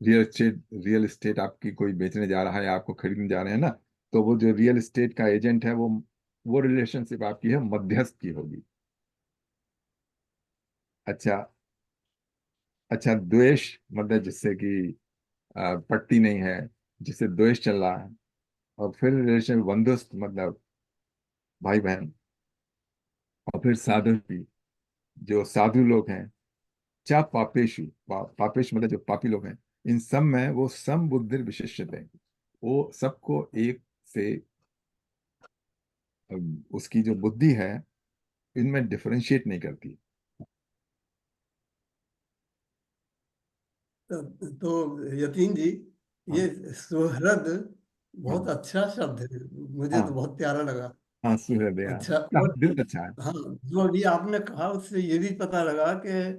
रियल एस्टेट आपकी कोई बेचने जा रहा है, आपको खरीदने जा रहे हैं ना, तो वो जो रियल एस्टेट का एजेंट है, वो रिलेशनशिप आपकी है मध्यस्थ की होगी। अच्छा। अच्छा, द्वेष मतलब जिससे कि पट्टी नहीं है, जिससे द्वेष चल रहा है। और फिर रिलेशन बंधुस्थ मतलब भाई बहन। और फिर साधु की, जो साधु लोग हैं, चा पापेशु, पापेश मतलब जो पापी लोग हैं, इन सब में वो सम बुद्धि विशिष्ट है। वो सबको एक से उसकी जो बुद्धि है इनमें डिफरेंशिएट नहीं करती। तो यतीन जी, हाँ ये सुहृद बहुत हाँ अच्छा शब्द है, मुझे तो हाँ बहुत प्यारा लगा। हाँ, सुहृदय अच्छा, और दिल अच्छा है। हाँ, जो अभी आपने कहा उससे ये भी पता लगा कि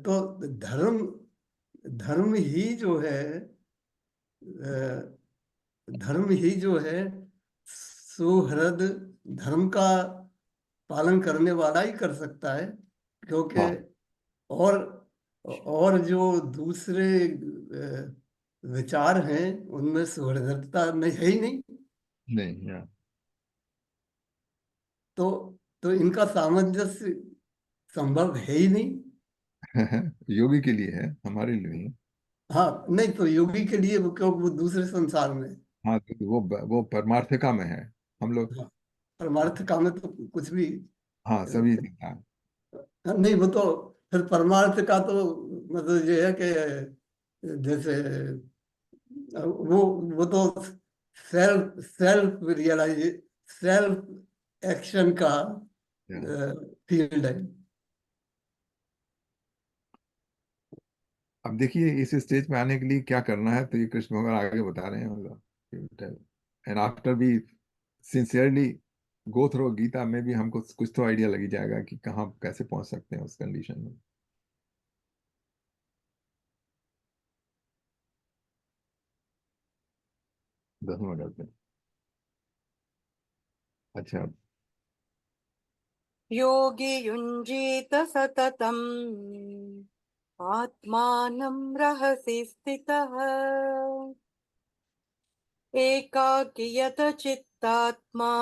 तो धर्म धर्म ही जो है, धर्म ही जो है सुहृद, धर्म का पालन करने वाला ही कर सकता है, क्योंकि हाँ, और और जो दूसरे विचार हैं उनमें सुहृदता नहीं है ही नहीं। नहीं, हाँ। तो तो इनका सामंजस्य संभव है ही नहीं। योगी के लिए है, हमारे लिए नहीं। हाँ, नहीं तो योगी के लिए क्योंकि वो दूसरे संसार में है। हाँ, तो वो परमार्थिका में है। हम लोग। हाँ, परमार्थ का में तो कुछ भी हाँ, सभी चिंता है। नहीं, वो तो फिर परमार्थ का तो मतलब ये है कि जैसे वो वो तो self self realise self action का Yeah. फील्ड है। अब देखिए, इस स्टेज पे आने के लिए क्या करना है, तो ये कृष्ण भगवान आगे बता रहे हैं, मतलब एंड आफ्टर भी सिंसियरली गो थ्रू गीता में भी हमको कुछ तो आइडिया लगी जाएगा कि कहाँ कैसे पहुंच सकते हैं उस कंडीशन में। 10वां करते हैं। अच्छा। योगी युञ्जीत सततम् आत्मानं रहसि स्थितः एकाकियत चित्तात्मा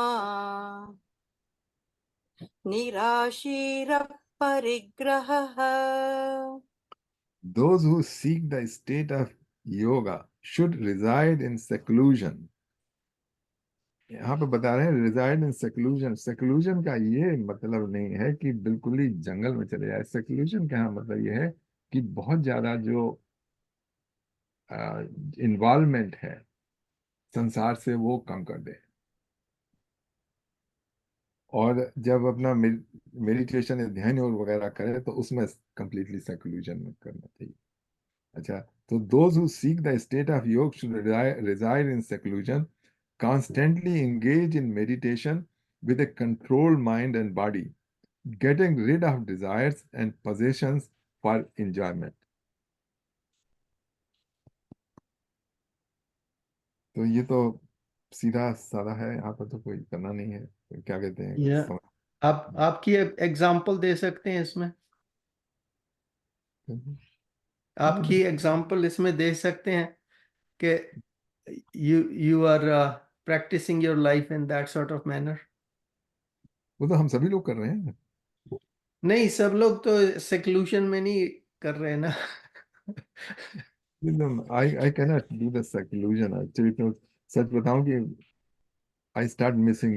निराशीरः परिग्रहः। Those who seek the state of yoga should reside in seclusion. यहाँ पे बता रहे हैं रिजाइड इन सेक्लूजन। सेक्लूजन का ये मतलब नहीं है कि बिल्कुल ही जंगल में चले जाए। सेक्लूजन का यहाँ मतलब ये है कि बहुत ज्यादा जो इन्वॉल्वमेंट है संसार से वो कम कर दे। और जब अपना मेडिटेशन ध्यान और वगैरह करे तो उसमें कंप्लीटली सेक्लूजन में करना चाहिए। अच्छा, तो those who seek the state of yoga should reside in seclusion, constantly engage in meditation with a controlled mind and body, getting rid of desires and possessions for enjoyment. तो ये तो सीधा साधा है, यहाँ पर तो कोई करना नहीं है। तो क्या कहते हैं, या आपकी एग्जाम्पल दे सकते हैं इसमें? आपकी एग्जाम्पल इसमें दे सकते हैं कि you are practicing your life in that sort of manner? वो तो हम सभी लोग कर रहे हैं। नहीं, सब लोग तो seclusion में नहीं कर रहे ना। I cannot do the seclusion actually। तो सच बताऊं कि I start missing,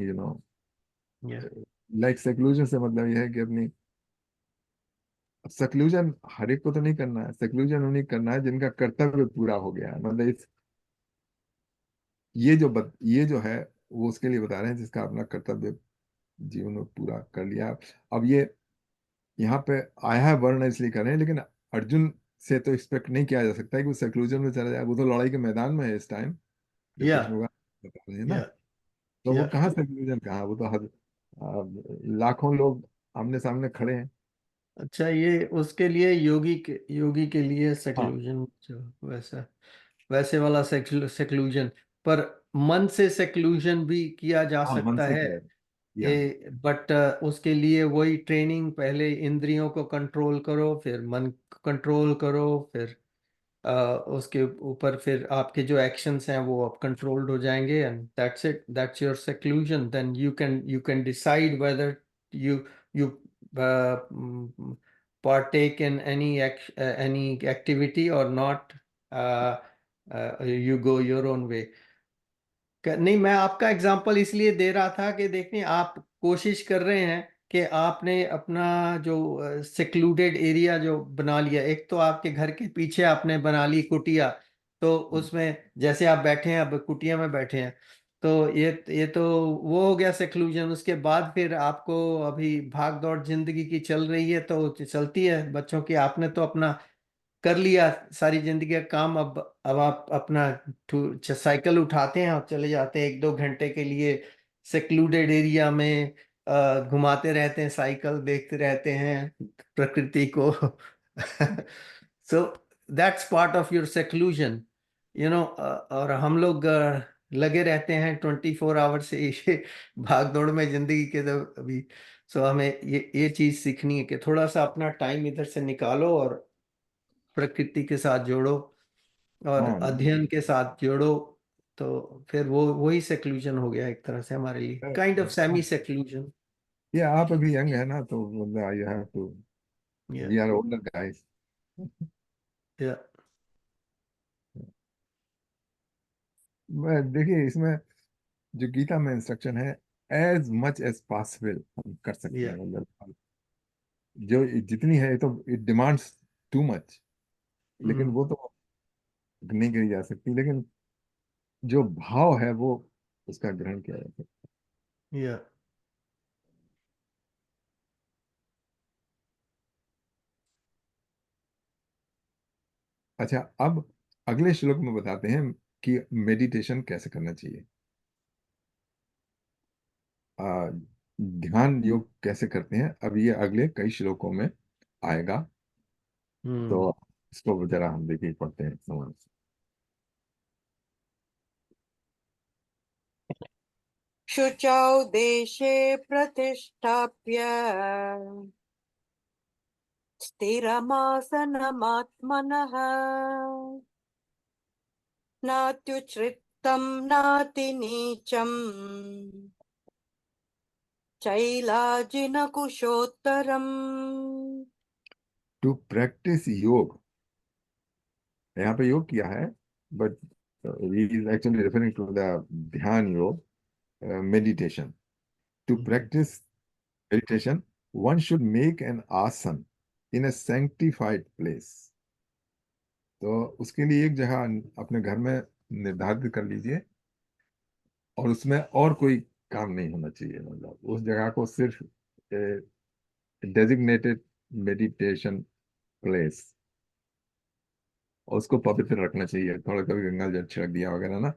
Yeah. Like seclusion से मतलब यह है कि अपनी, सेक्लूजन हर एक को तो नहीं करना है। सेक्लूजन उन्हें करना है जिनका कर्तव्य पूरा हो गया है। मतलब ये जो है वो उसके लिए बता रहे हैं जिसका अपना कर्तव्य जीवन में पूरा कर लिया। अब ये यहाँ पे आया है वर्ण इसलिए कर रहे हैं, लेकिन अर्जुन से तो एक्सपेक्ट नहीं किया जा सकता है कि वो सेक्लूजन में चला जाए। वो तो लड़ाई के मैदान में है इस टाइम, जो कृष्ण Yeah. भगवान बता रहे हैं ना। Yeah. तो वो Yeah. कहाँ सेक्लूजन, कहाँ, वो तो लाखों लोग आमने सामने खड़े हैं। अच्छा, ये उसके लिए योगी के लिए हाँ सेक्लूजन, जो वैसा वैसे वाला सेक्लूजन। पर मन से सेक्लूजन भी किया जा हाँ, मन सकता से है। किया या बट उसके लिए वही ट्रेनिंग, पहले इंद्रियों को कंट्रोल करो, फिर मन को कंट्रोल करो, फिर उसके ऊपर फिर आपके जो एक्शंस हैं वो अब कंट्रोल्ड हो जाएंगे, and that's it, that's your seclusion. Then you can decide whether you partake in any activity or not. uh, you go your own way. नहीं, मैं आपका एग्जांपल इसलिए दे रहा था कि देखिए आप कोशिश कर रहे हैं कि आपने अपना जो सेक्लूडेड एरिया जो बना लिया, एक तो आपके घर के पीछे आपने बना ली कुटिया, तो उसमें जैसे आप बैठे हैं अब कुटिया में बैठे हैं, तो ये तो वो हो गया सेक्लूजन। उसके बाद फिर आपको अभी भाग दौड़ जिंदगी की चल रही है, तो चलती है बच्चों की, आपने तो अपना कर लिया सारी जिंदगी का काम। अब आप अपना साइकिल उठाते हैं और चले जाते हैं 1-2 घंटे के लिए सेक्लूडेड एरिया में, घुमाते रहते हैं, साइकिल देखते रहते हैं प्रकृति को। So that's part of your seclusion, और हम लोग लगे रहते हैं 24 आवर से ये भाग दौड़ में जिंदगी के, तो अभी सो हमें ये चीज सीखनी है कि थोड़ा सा अपना टाइम इधर से निकालो और प्रकृति के साथ जोड़ो और हाँ, अध्ययन के साथ जोड़ो, तो फिर वो वही सेक्लूजन हो गया एक तरह से हमारे लिए, काइंड ऑफ सेमी सेक्लूजन। ये आप अभी यंग है ना, तो मतलब यू हैव टू, या वी आर ओल्डर गाइस। या देखिए इसमें जो गीता में इंस्ट्रक्शन है, एज मच एज पॉसिबल हम कर सकते या हैं, मतलब जो जितनी है, तो इट डिमांड्स टू मच, लेकिन वो तो नहीं करी जा सकती, लेकिन जो भाव है वो उसका ग्रहण किया जा सकता या है। अच्छा, अब अगले श्लोक में बताते हैं कि मेडिटेशन कैसे करना चाहिए, आ, ध्यान योग कैसे करते हैं। अब ये अगले कई श्लोकों में आएगा, तो इसको जरा हम देखिए, पढ़ते हैं समझ। शुचौ देशे प्रतिष्ठाप्य स्थिरमासनमात्मनः नात्युच्छ्रितं नातिनीचं चैलाजिनकुशोत्तरम्। टू प्रैक्टिस योग, यहाँ पे योग किया है, but he is actually referring to the dhyana yoga, meditation. To practice meditation, one should make an asana in a sanctified place. तो उसके लिए एक जगह अपने घर में निर्धारित कर लीजिए, और उसमें और कोई काम नहीं होना चाहिए, मतलब उस जगह को सिर्फ डेजिग्नेटेड मेडिटेशन प्लेस, और उसको पवित्र रखना चाहिए, थोड़ा कभी गंगा जल छिड़क दिया वगैरह ना।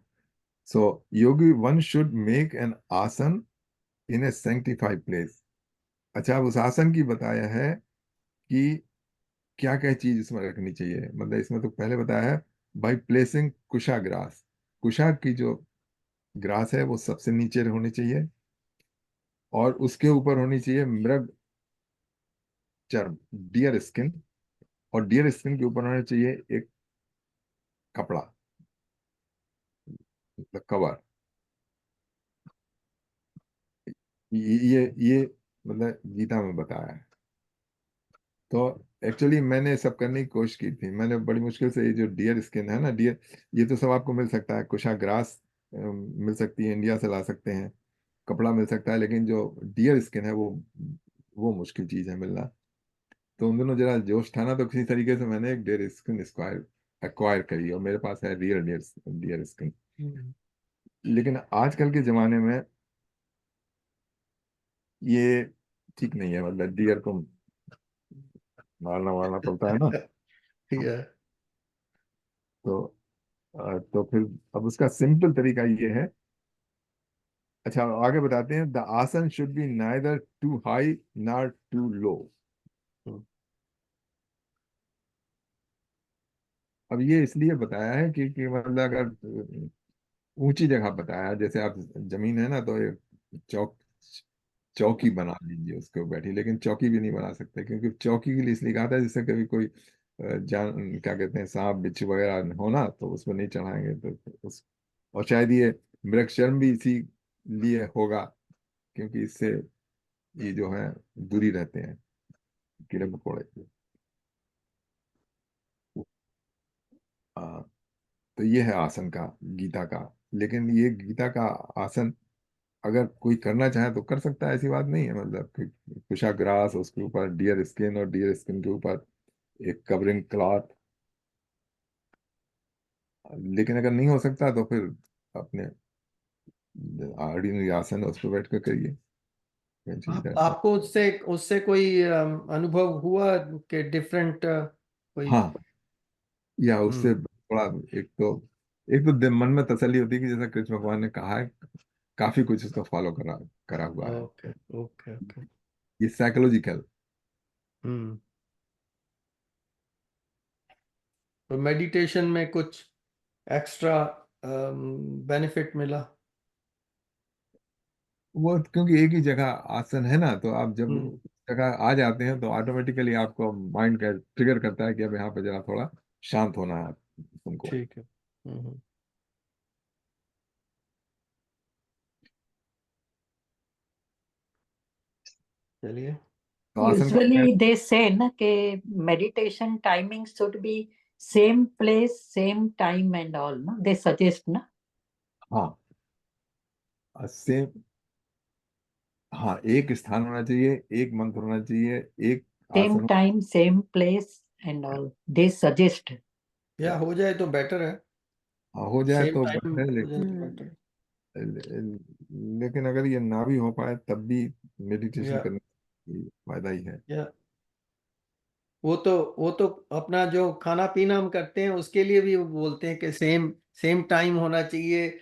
सो योगी वन शुड मेक एन आसन इन ए sanctified प्लेस। अच्छा, अब उस आसन की बताया है कि क्या क्या चीज इसमें रखनी चाहिए, मतलब इसमें तो पहले बताया है बाई प्लेसिंग कुशा ग्रास। कुशा की जो ग्रास है वो सबसे नीचे होनी चाहिए, और उसके ऊपर होनी चाहिए मृग चर्म, डियर स्किन, और डियर स्किन के ऊपर होना चाहिए एक कपड़ा, मतलब कवर। ये मतलब गीता में बताया है। तो एक्चुअली मैंने सब करने की कोशिश की थी, मैंने बड़ी मुश्किल से, ये जो डियर स्किन है ना, डियर, ये तो सब आपको मिल सकता है, कुशा ग्रास मिल सकती है, इंडिया से ला सकते हैं, कपड़ा मिल सकता है, लेकिन जो डियर स्किन है वो मुश्किल चीज है मिलना। तो उन दिनों जरा जोश था ना, तो किसी तरीके से मैंने एक डियर स्किन स्क्वायर एक्वायर करी, और मेरे पास है रियल डियर डियर स्किन। लेकिन आजकल के जमाने में ये ठीक नहीं है, मतलब डियर को मारना वारना पड़ता है ना। या तो तो फिर अब उसका सिंपल तरीका ये है। अच्छा, आगे बताते हैं, the asana should be neither too high not too low. अब ये इसलिए बताया है कि मतलब अगर ऊंची जगह बताया है, जैसे आप जमीन है ना, तो एक चौकी बना लीजिए, उसके ऊपर बैठी, लेकिन चौकी भी नहीं बना सकते, क्योंकि चौकी के लिए इसलिए कहा था जिससे कभी कोई जान क्या कहते हैं, सांप बिच्छू वगैरह हो ना, तो उसमें नहीं चढ़ाएंगे। तो उस और शायद ये मृगचरण भी इसी लिए होगा, क्योंकि इससे ये जो है दूरी रहते हैं कीड़े मकोड़े से। आ, तो ये है आसन का, गीता का। लेकिन ये गीता का आसन अगर कोई करना चाहे तो कर सकता है, ऐसी बात नहीं है। मतलब कि कुशाग्रास, उसके ऊपर डियर स्किन, और डियर स्किन के ऊपर एक कवरिंग क्लॉथ। लेकिन अगर नहीं हो सकता तो फिर अपने ऑर्डिनरी आसन है, उस पर बैठ कर करिए। Eventually that's all. आपको उससे उससे कोई अनुभव हुआ कि डिफरेंट कोई? हाँ, या उससे हम्म। थोड़ा, मन में तसल्ली होती है कि जैसा कृष्ण भगवान ने कहा है, काफी कुछ उसका फॉलो करा करा हुआ है। Okay okay okay. ये साइकोलॉजिकल। हम्म। तो मेडिटेशन में कुछ एक्स्ट्रा बेनिफिट मिला? वो क्योंकि एक ही जगह आसन है ना, तो आप जब हम्म। उस जगह आ जाते हैं तो ऑटोमेटिकली आपको माइंड का ट्रिगर करता है कि अब यहाँ पे जरा थोड़ा शांत होना है तुमको। ठीक है। हम्म। चलिए। तो आसन का Usually they say na ke meditation timing should be same place, same time and all. Na they suggest na. हाँ, सेम, हाँ, एक स्थान होना चाहिए, एक मंत्र होना चाहिए, एक Same आसन। time, same place and all. They suggest. या हो जाए तो बेटर है। हाँ, हो जाए सेम तो टाइम बेटर है, हो जाए तो बेटर है। लेकिन अगर ये ना भी हो पाए तब भी मेडिटेशन या करने की फायदा ही है। या वो तो अपना जो खाना पीना हम करते हैं उसके लिए भी वो बोलते हैं कि सेम सेम टाइम होना चाहिए।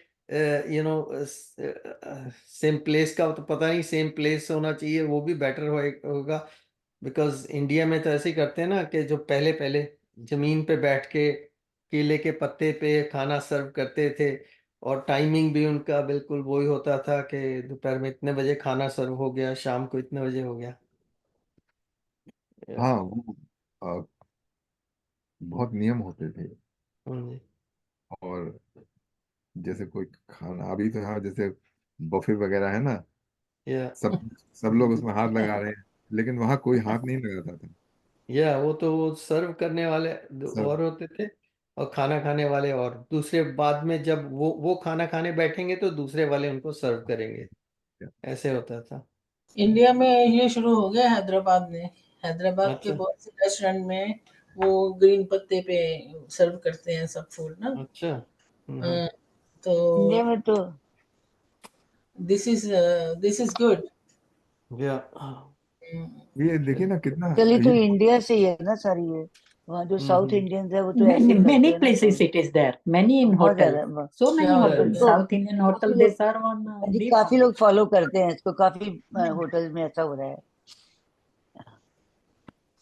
सेम प्लेस का तो पता नहीं, सेम प्लेस होना चाहिए, वो भी बेटर होगा। बिकॉज इंडिया में तो ऐसे ही करते हैं ना कि जो पहले पहले जमीन पे बैठ के केले के पत्ते पे खाना सर्व करते थे, और टाइमिंग भी उनका बिल्कुल वही होता था कि दोपहर में इतने बजे खाना सर्व हो गया, शाम को इतने बजे हो गया। हाँ, वो बहुत नियम होते थे। जी। और जैसे कोई खाना अभी तो, हाँ, जैसे बफे वगैरह है ना, या सब सब लोग उसमें हाथ लगा रहे हैं, लेकिन वहां कोई हाथ नहीं लगाता था। या वो तो वो सर्व करने वाले सब और होते थे, और खाना खाने वाले, और दूसरे बाद में जब वो खाना खाने बैठेंगे तो दूसरे वाले उनको सर्व करेंगे। ऐसे होता था। इंडिया में ये शुरू हो गया हैदराबाद में। हैदराबाद के अच्छा बहुत से रेस्टोरेंट में वो ग्रीन पत्ते पे सर्व करते हैं सब फूड ना। अच्छा। अ, तो इंडिया में तो दिस इज गुड। या ये देखिए ना कितना चलिए, तो ये। इंडिया से ही है ना सारी ये। वहाँ जो साउथ हम्म। इंडियंस है वो तो ऐसे ही Many करते many हैं ना। places it is there. Many in बहुत hotel. ज्यादा। So many क्या hotels. होता है? तो South Indian hotel काफी they लोग serve on जी, leaf काफी only. लोग फॉलो करते हैं इसको। काफी होटल्स में ऐसा हो रहा है।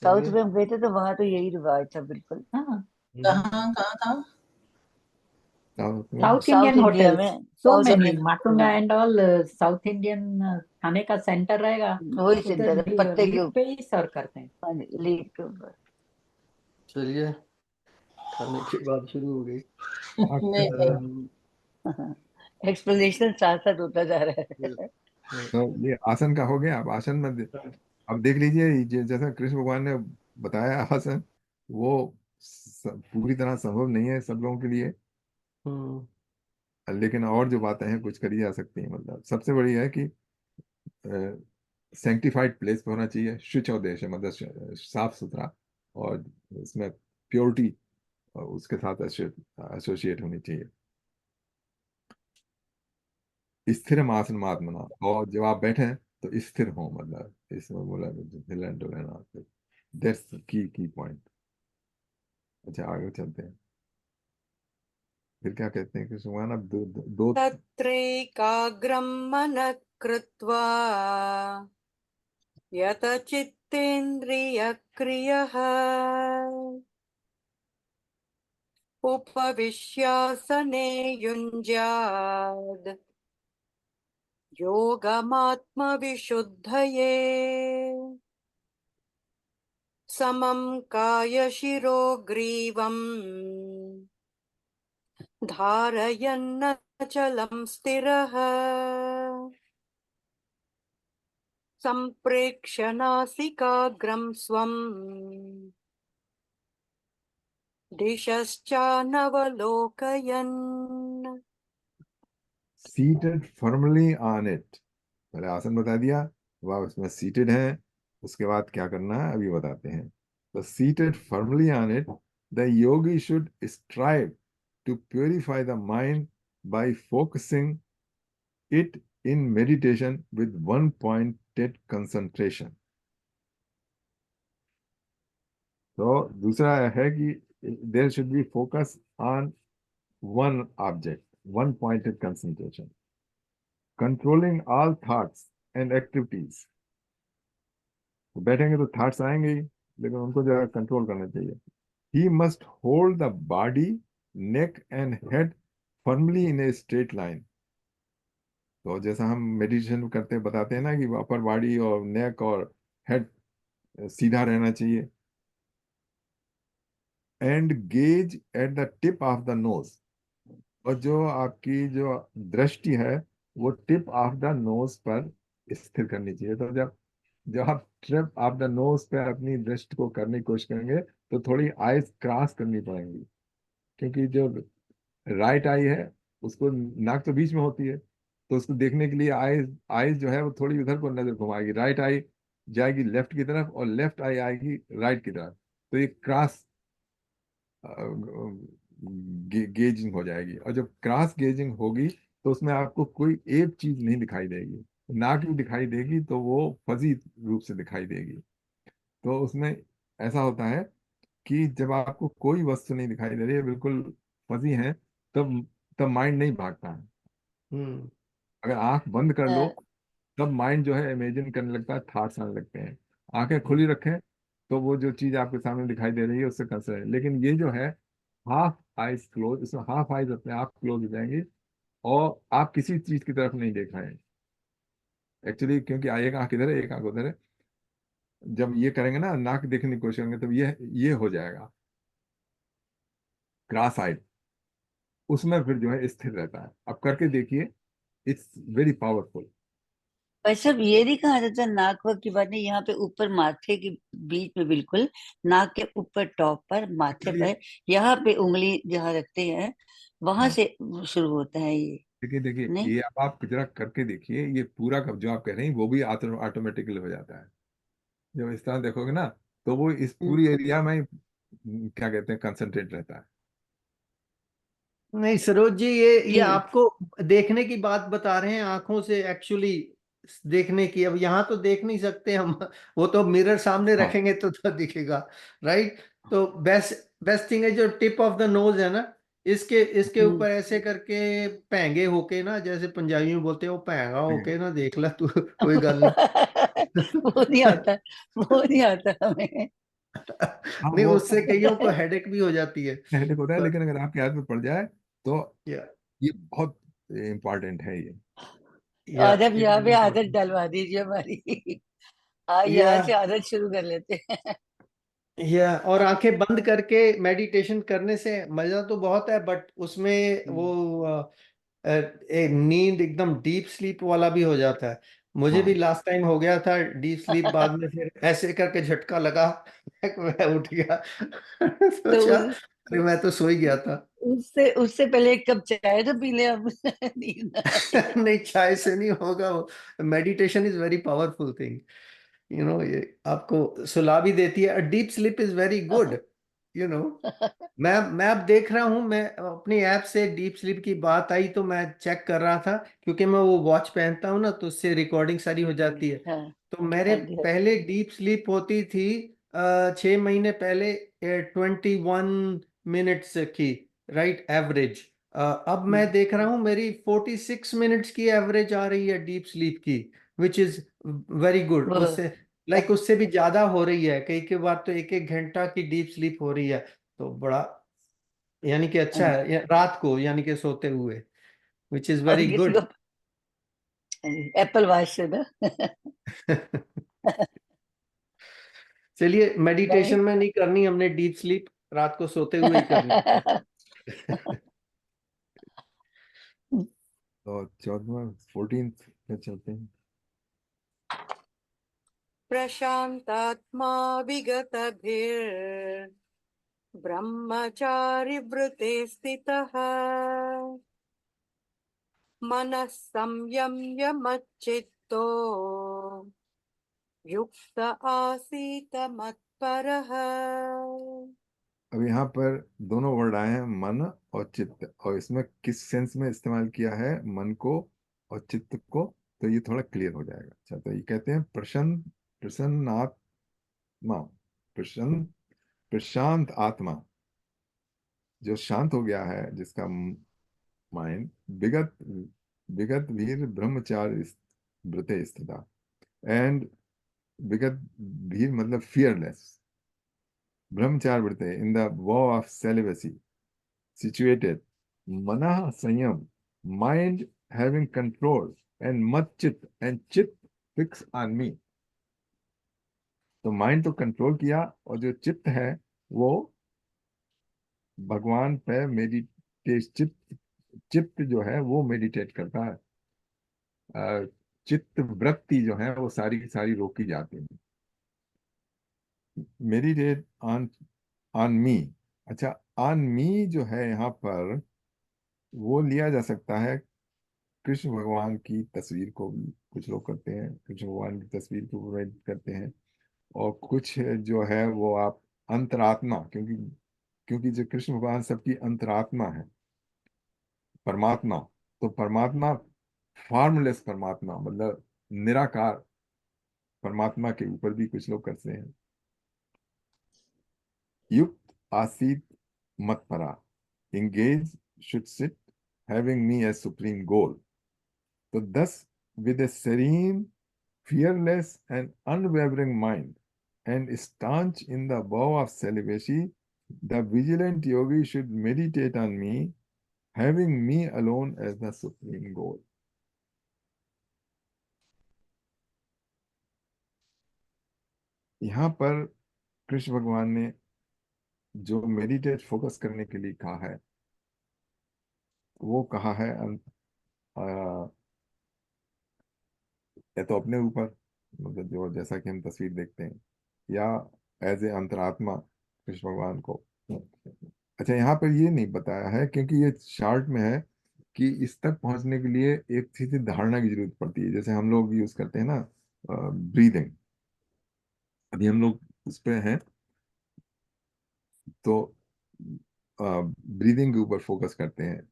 साउथ चलिए। में हम गए थे तो वहां तो यही रिवाज था बिल्कुल। हाँ, कहाँ कहाँ था? साउथ में South south Indian India hotels. में, So south many Indian Matunga and all South Indian खाने का सेंटर रहेगा, वही उधर सेंटर है पत्ते के लीफ ऊपर। पे ही सर्व करते हैं। हाँ जी, लीफ के ऊपर। चलिए, खाने की बात शुरू हो गई। नहीं अम, एक्सप्लेनेशन साथ साथ होता जा रहा है। तो ये आसन का हो गया। अब आसन में अब देख लीजिए, जैसा कृष्ण भगवान ने बताया आसन, वो पूरी तरह संभव नहीं है सब लोगों के लिए। हम्म। लेकिन और जो बातें हैं कुछ करी जा सकती हैं। मतलब सबसे बड़ी है कि सैंक्टिफाइड प्लेस पे होना चाहिए, शुच और देश है, मतलब साफ सुथरा, और इसमें प्योरिटी उसके साथ एसोसिएट होनी चाहिए। स्थिर आसन आत्मना, और जब आप बैठे तो स्थिर हो, मतलब इसमें बोला हिलन डुलन, दैट्स की पॉइंट। अच्छा, आगे चलते हैं। फिर क्या कहते हैं कि सुमान, अब दो तत्रैकाग्रं मनः कृत्वा यतचित्तेन्द्रियक्रियः उपविश्यासने युञ्ज्याद् योगमात्मविशुद्धये समं कायशिरो ग्रीवम् धारयन्नचलं स्थिरः सम्प्रेक्ष्य नासिकाग्रं स्वम् दिशश्चानवलोकयन्। सीटेड फर्मली ऑन इट, पहले आसन बता दिया, अब आप उसमें सीटेड हैं, उसके बाद क्या करना है अभी बताते हैं। तो seated firmly on it, the yogi should strive to purify the mind by focusing it in meditation with one pointed concentration. तो दूसरा है कि there should be focus on one object, one pointed concentration, controlling all thoughts and activities. तो बैठेंगे तो thoughts आएंगे ही, लेकिन उनको जरा कंट्रोल करना चाहिए। He must hold the body, neck and head firmly in a straight line. तो जैसा हम मेडिटेशन करते हैं बताते हैं ना कि अपर बॉडी और नेक और हेड सीधा रहना चाहिए। And gauge at the tip of the nose, और जो आपकी जो दृष्टि है वो टिप ऑफ द नोज पर स्थिर करनी चाहिए। तो जब आप टिप ऑफ द नोज पे अपनी दृष्टि को करने की कोशिश करेंगे तो थोड़ी आईज क्रॉस करनी पड़ेंगी, क्योंकि जो राइट आई है उसको नाक तो बीच में होती है, तो उसको देखने के लिए आईज आईज जो है वो थोड़ी उधर को नजर घुमाएगी, राइट आई जाएगी लेफ्ट की तरफ और लेफ्ट आई आएगी राइट की तरफ, तो ये क्रॉस गेजिंग हो जाएगी। और जब क्रॉस गेजिंग होगी तो उसमें आपको कोई एक चीज नहीं दिखाई देगी, नाक भी दिखाई देगी तो वो फजी रूप से दिखाई देगी। तो उसमें ऐसा होता है कि जब आपको कोई वस्तु नहीं दिखाई दे रही है, बिल्कुल फजी है, तब तब माइंड नहीं भागता है। हम्म अगर आंख बंद कर लो अ, तब माइंड जो है इमेजिन करने लगता है, थॉट्स आने लगते हैं। आंखें खुली रखें तो वो जो चीज आपके सामने दिखाई दे रही है उससे कंसर्न है। लेकिन ये जो है हाफ आइज क्लोज, इसमें हाफ आइज अपने आप क्लोज हो जाएंगी और आप किसी चीज की तरफ नहीं देख रहे हैं एक्चुअली, क्योंकि एक आंख इधर है एक आंख उधर है। जब ये करेंगे ना, नाक देखने की कोशिश करेंगे, तब ये हो जाएगा क्रॉस आइड, उसमें फिर जो है स्थिर रहता है। अब करके देखिए, इट्स वेरी पावरफुल। भाई साहब ये नहीं कहा जाता नाक वाक की बात नहीं, यहाँ पे ऊपर माथे के बीच में बिल्कुल नाक के ऊपर टॉप पर माथे चलिए, पर यहाँ पे उंगली जहाँ रखते हैं वहां हाँ से शुरू होता है ये, देखिए देखिए, नहीं? ये अब आप जरा करके देखिए, ये पूरा कब जो आप कह रहे हैं वो भी ऑटोमेटिकली हो जाता है। जब इस तरह देखोगे ना तो वो इस हम्म, पूरी एरिया में क्या कहते हैं कंसंट्रेट रहता है। नहीं सरोज जी, ये जी। आपको देखने की बात बता रहे हैं, आंखों से एक्चुअली देखने की। अब यहाँ तो देख नहीं सकते हम, वो तो मिरर सामने हाँ रखेंगे तो दिखेगा, राइट? तो बेस्ट बेस्ट थिंग है जो टिप ऑफ द नोज है ना, इसके इसके हम्म। ऊपर ऐसे करके पैंगे होके ना, जैसे पंजाबी में बोलते हैं, वो पैंगा होके ना देख ला तू, कोई गल वो नहीं नहीं। आता, वो नहीं आता हमें। हाँ नहीं, वो उससे कईयों को हेडेक भी हो जाती है। हेडेक होता है, पर लेकिन अगर आपकी आदत में पड़ जाए तो या ये बहुत इम्पोर्टेंट है ये। या आज आप इट यहाँ इज पे आदत इम्पोर्टेंट। डलवा दीजिए हमारी। हाँ, या यहाँ से आदत शुरू कर लेते हैं। या और आंखें बंद करके मेडिटेशन करने से मजा तो बहुत है, बट उसमें वो नींद एकदम डीप स्लीप वाला भी हो जाता है। मुझे भी हाँ लास्ट टाइम हो गया था डीप स्लीप, बाद में फिर ऐसे करके झटका लगा, मैं उठ गया। तो सोचा अरे मैं तो सो ही गया था। उससे उससे पहले एक कप चाय तो पी ले अब। नींद आ रही है। नहीं, चाय से नहीं होगा वो। Meditation is very powerful thing, ये आपको सुला भी देती है। Deep sleep is very good, you know मैं अब देख रहा हूँ, मैं अपनी ऐप से डीप स्लीप की बात आई तो मैं चेक कर रहा था, क्योंकि मैं वो वॉच पहनता हूँ ना, तो उससे रिकॉर्डिंग सारी हो जाती है। हाँ, तो मेरे हाँ जी, हाँ जी। पहले डीप स्लीप होती थी 6 महीने पहले 21 मिनट्स की, राइट, एवरेज। अब मैं हम्म, देख रहा हूँ मेरी 46 मिनट्स की एवरेज आ रही है डीप स्लीप की, विच इज वेरी गुड। वो उससे लाइक उससे भी ज्यादा हो रही है, कई कई बार तो एक एक घंटा की डीप स्लीप हो रही है। तो बड़ा, यानी कि हाँ अच्छा जी। है रात को, यानी कि सोते हुए, विच इज और वेरी किसी गुड। को एप्पल वॉच से ना। चलिए, मेडिटेशन में नहीं करनी हमने, डीप स्लीप रात को सोते हुए ही करनी है। तो 14वां 14th पे चलते हैं। प्रशान्तात्मा विगतभिर् ब्रह्मचारि वृते स्थितः मनः संयम्य मच्चित्तो युक्त आसीत मत्परः। अब यहाँ पर दोनों वर्ड आए हैं, मन और चित्त, और इसमें किस सेंस में इस्तेमाल किया है मन को और चित्त को, तो ये थोड़ा क्लियर हो जाएगा। अच्छा, तो ये कहते हैं प्रसन्नात्मा, प्रसन्न प्रशांत आत्मा, जो शांत हो गया है, जिसका माइंड विगत विगत वीर ब्रह्मचार्य व्रते स्थिता। एंड विगत वीर मतलब फियरलेस, ब्रह्मचार्य व्रते in the vow of celibacy situated, mana sanyam, mind having control, and mat chit, and chit fix on me। तो माइंड तो कंट्रोल किया, और जो चित्त है वो भगवान पे मेडिटेट, चित्त जो है वो मेडिटेट करता है। चित्त वृत्ति जो है वो सारी की सारी रोकी जाती है। Meditate on on me. अच्छा, ऑन मी जो है यहाँ पर वो लिया जा सकता है कृष्ण भगवान की तस्वीर को भी कुछ लोग करते हैं, कृष्ण भगवान की तस्वीर को प्रोवाइड करते हैं, और कुछ जो है वो आप अंतरात्मा, क्योंकि क्योंकि जो कृष्ण भगवान सबकी अंतरात्मा है, परमात्मा, तो परमात्मा फॉर्मलेस परमात्मा मतलब निराकार परमात्मा के ऊपर भी कुछ लोग करते हैं। युक्त आसीत मतपरा, engage should sit, having me as supreme goal। तो thus with a serene, fearless and unwavering mind, and staunch in the vow of celibacy, the vigilant yogi should meditate on me, having me alone as the supreme goal। यहाँ पर कृष्ण भगवान ने जो meditate focus करने के लिए कहा है, वो कहा है या तो अपने ऊपर, मतलब जो जैसा कि हम तस्वीर देखते हैं, या एज ए अंतरात्मा कृष्ण भगवान को। अच्छा, यहाँ पर ये नहीं बताया है क्योंकि ये शार्ट में है कि इस तक पहुंचने के लिए एक सीधी धारणा की जरूरत पड़ती है, जैसे हम लोग यूज करते हैं ना ब्रीदिंग। अभी हम लोग उस पे हैं, तो ब्रीदिंग के ऊपर फोकस करते हैं,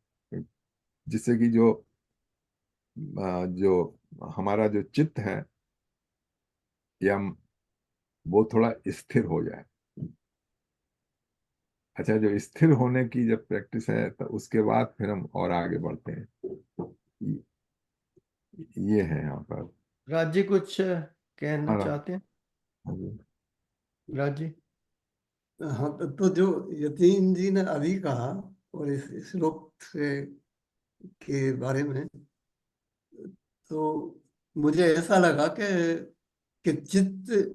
जिससे कि जो हमारा जो चित्त है या वो थोड़ा स्थिर हो जाए। अच्छा, जो स्थिर होने की जब प्रैक्टिस है तो उसके बाद फिर हम और आगे बढ़ते हैं। ये है यहाँ पर। राज जी कुछ कहना हाँ चाहते हैं? हाँ जी। राज जी। हाँ, तो जो यतीन जी ने अभी कहा और इस श्लोक से के बारे में, तो मुझे ऐसा लगा कि चित्त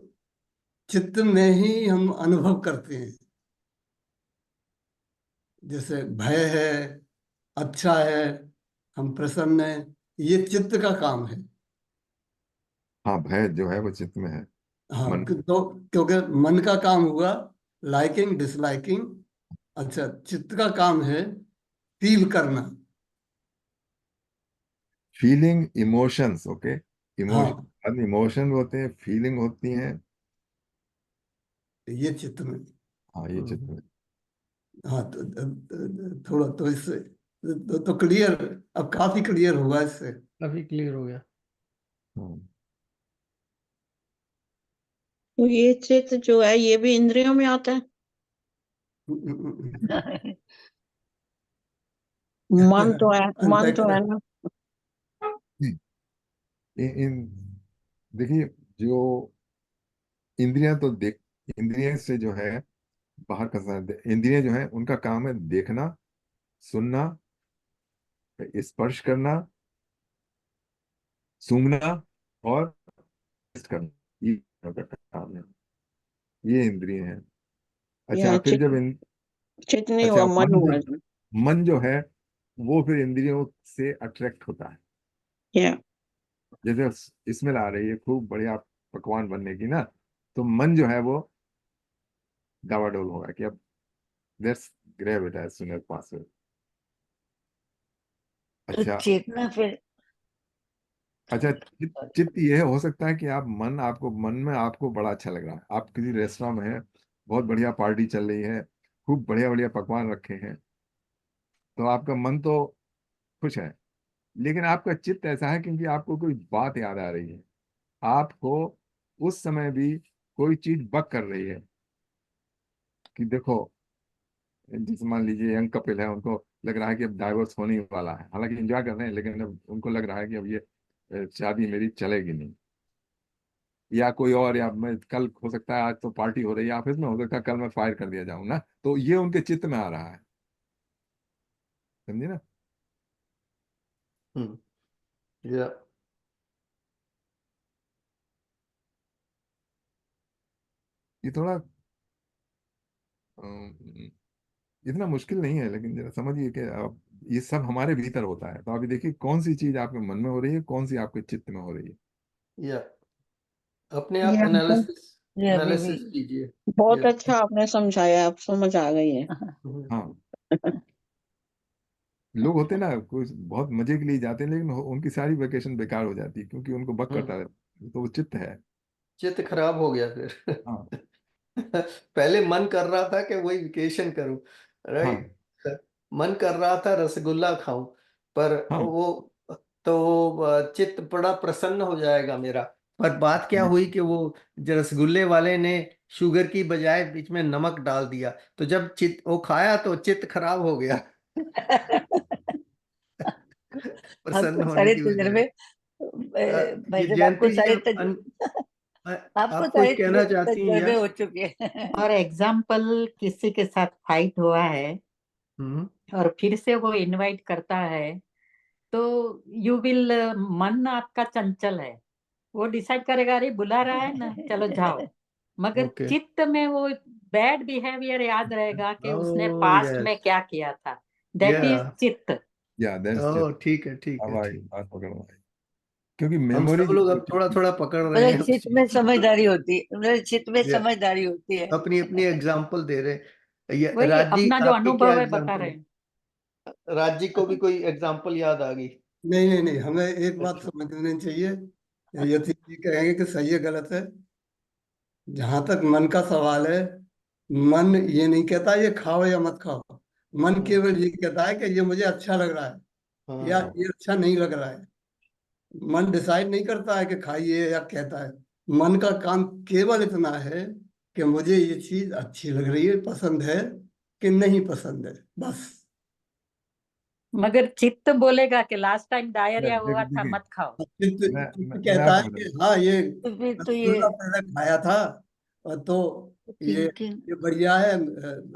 चित्त में ही हम अनुभव करते हैं। जैसे भय है, अच्छा है, हम प्रसन्न हैं, ये चित्त का काम है। हाँ, भय जो है वो चित्त में है। हाँ, मन तो क्योंकि मन का काम हुआ लाइकिंग डिसलाइकिंग। अच्छा, चित्त का काम है फील करना। Feeling emotions, okay. हाँ, इमोशन इमोशन होते हैं, फीलिंग होती हैं। ये चित्त में। हाँ, ये चित्त में। हाँ, थोड़ा तो इससे तो क्लियर, अब काफी क्लियर हुआ इससे। अभी क्लियर हो गया। हाँ, तो ये चित्त जो है ये भी इंद्रियों में आता है। मन तो है, मन तो है ना। इन देखिए, जो इंद्रियां तो देख इंद्रिय से जो है बाहर का इंद्रिय जो है उनका काम है देखना, सुनना, स्पर्श करना, सूंघना और टेस्ट करना, ये उनका काम है। ये इंद्रिय हैं। अच्छा या फिर जब चित्त नहीं अच्छा हुआ, मन मन हुआ। मन जो है वो फिर इंद्रियों से अट्रैक्ट होता है। या जैसे स्मेल आ रही है खूब बढ़िया पकवान बनने की ना, तो मन जो है वो डावाडोल होगा कि अब let's grab it as soon as possible. तो अच्छा चेतना फिर अच्छा चित्त ये हो सकता है कि आपको मन में आपको बड़ा अच्छा लग रहा है, आप किसी रेस्टोरेंट में हैं, बहुत बढ़िया पार्टी चल रही है, खूब बढ़िया बढ़िया पकवान रखे हैं, तो आपका मन तो खुश है, लेकिन आपका चित्त ऐसा है क्योंकि आपको कोई बात याद आ रही है, आपको उस समय भी कोई चीज बक कर रही है कि देखो, जैसे मान लीजिए यंग कपिल है, उनको लग रहा है कि अब डाइवोर्स होने ही वाला है, हालांकि एंजॉय कर रहे हैं, लेकिन अब उनको लग रहा है कि अब ये शादी मेरी चलेगी नहीं। या कोई और, या मैं कल हो सकता है, आज तो पार्टी हो रही है ऑफिस में, हो सकता है कल मैं फायर कर दिया जाऊं ना, तो ये उनके चित्त में आ रहा है, समझे ना। हम्म, या ये थोड़ा अम, इतना मुश्किल नहीं है, लेकिन जरा समझिए कि आप ये सब हमारे भीतर होता है, तो अभी देखिए कौन सी चीज आपके मन में हो रही है, कौन सी आपके चित्त में हो रही है। या अपने ये आप हमको एनालिसिस ये अभी भी एनालिसिस कीजिए। बहुत या अच्छा आपने समझाया, अब समझ आ गई है। हम्म, हाँ, लोग होते ना कुछ बहुत मजे के लिए जाते हैं, लेकिन उनकी सारी वेकेशन बेकार हो जाती है क्योंकि उनको बक करता हम्म, है, तो वो चित्त है। चित्त खराब हो गया फिर। हाँ पहले मन कर रहा था कि वही वेकेशन करूं, हाँ राइट। मन कर रहा था रसगुल्ला खाऊं, पर हाँ। वो तो चित्त बड़ा प्रसन्न हो जाएगा मेरा। पर बात क्या हुई कि वो जो रसगुल्ले वाले ने शुगर की बजाय बीच में नमक डाल दिया, तो जब चित्त वो खाया तो चित्त खराब हो गया। प्रसन्न आपको होने सारे की बजाय। तजर्बे भाई ये साहब, आपको जयंती जी सारे आपको आप कुछ सारे कहना चाहती हैं या? तजर्बे हो चुके हैं। फॉर एग्जाम्पल किसी के साथ फाइट हुआ है हम्म और फिर से वो इनवाइट करता है, तो यू विल, मन आपका चंचल है, वो डिसाइड करेगा अरे बुला रहा है ना, चलो जाओ। मगर ओके। चित्त में वो बैड बिहेवियर याद रहेगा कि उसने ओह पास्ट में यस। क्या किया था। या दैट इज चित्त। या दैट्स ओह चित्त। ठीक है ठीक अब है आई ठीक। बात पकड़ में आई। क्योंकि हम सब मेमोरी लोग जो अब थोड़ा थोड़ा पकड़ रहे मतलब हैं उस चित्त चीज में को। समझदारी होती है, मतलब चित्त में या समझदारी होती है। अपनी अपनी एग्जाम्पल दे रहे हैं। ये वही राज जी अपना जो आपकी क्या अनुभव है बता एग्जाम्पल रहे है? हैं। राज जी को भी कोई एग्जाम्पल याद आ गई? नहीं नहीं नहीं, हमें एक बात अच्छा। समझ लेनी चाहिए। यतीश जी कहेंगे कि सही है गलत है, जहां तक मन का सवाल है, मन ये नहीं कहता ये खाओ या मत खाओ। मन हाँ केवल ये कहता है कि ये मुझे अच्छा लग रहा है या हाँ। ये अच्छा नहीं लग रहा है। मन डिसाइड नहीं करता है कि खाइए या कहता है। मन का काम केवल इतना है कि मुझे ये चीज अच्छी लग रही है, पसंद है कि नहीं पसंद है, बस। मगर चित्त बोलेगा कि लास्ट टाइम डायरिया हुआ था, देखिए, मत खाओ। चित्त चित्त मैं कहता है आपको कि बताऊं। हाँ ये तो फिर तो रसगुल्ला पहले खाया था, और तो ये थिंकिंग ये बढ़िया है,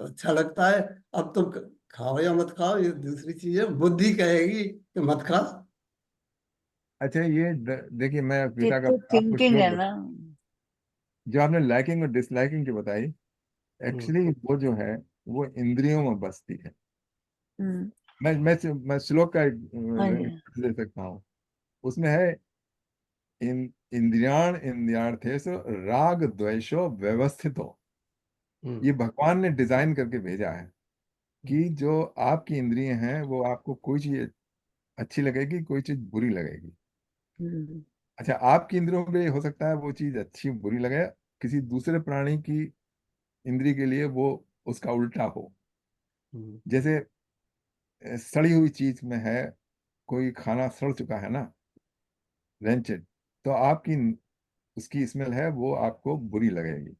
अच्छा लगता है। अब तुम खाओ या मत खाओ, ये दूसरी चीज है। बुद्धि कहेगी कि मत खा। अच्छा ये देखिए, मैं गीता चित्त का तो आपको थिंकिंग श्लोक है बता, ना। जो आपने लाइकिंग और डिसलाइकिंग की बताई, हम्म एक्चुअली वो जो है वो इंद्रियों में बसती है। हम्म, मैं श्लोक का एक हाँ जी। दे सकता हूँ। उसमें है, इन इंद्रियाण इंद्रियार्थेषु राग द्वेषो व्यवस्थितो। हम्म ये भगवान ने डिजाइन करके भेजा है कि जो आपकी इंद्रियां हैं वो आपको कोई चीज अच्छी लगेगी, कोई चीज बुरी लगेगी। हम्म, अच्छा आपकी इंद्रियों पे हो सकता है वो चीज अच्छी बुरी लगे, किसी दूसरे प्राणी की इंद्री के लिए वो उसका उल्टा हो। हम्म जैसे सड़ी हुई चीज में है, कोई खाना सड़ चुका है ना, रेंचेड, तो आपकी उसकी स्मेल है वो आपको बुरी लगेगी।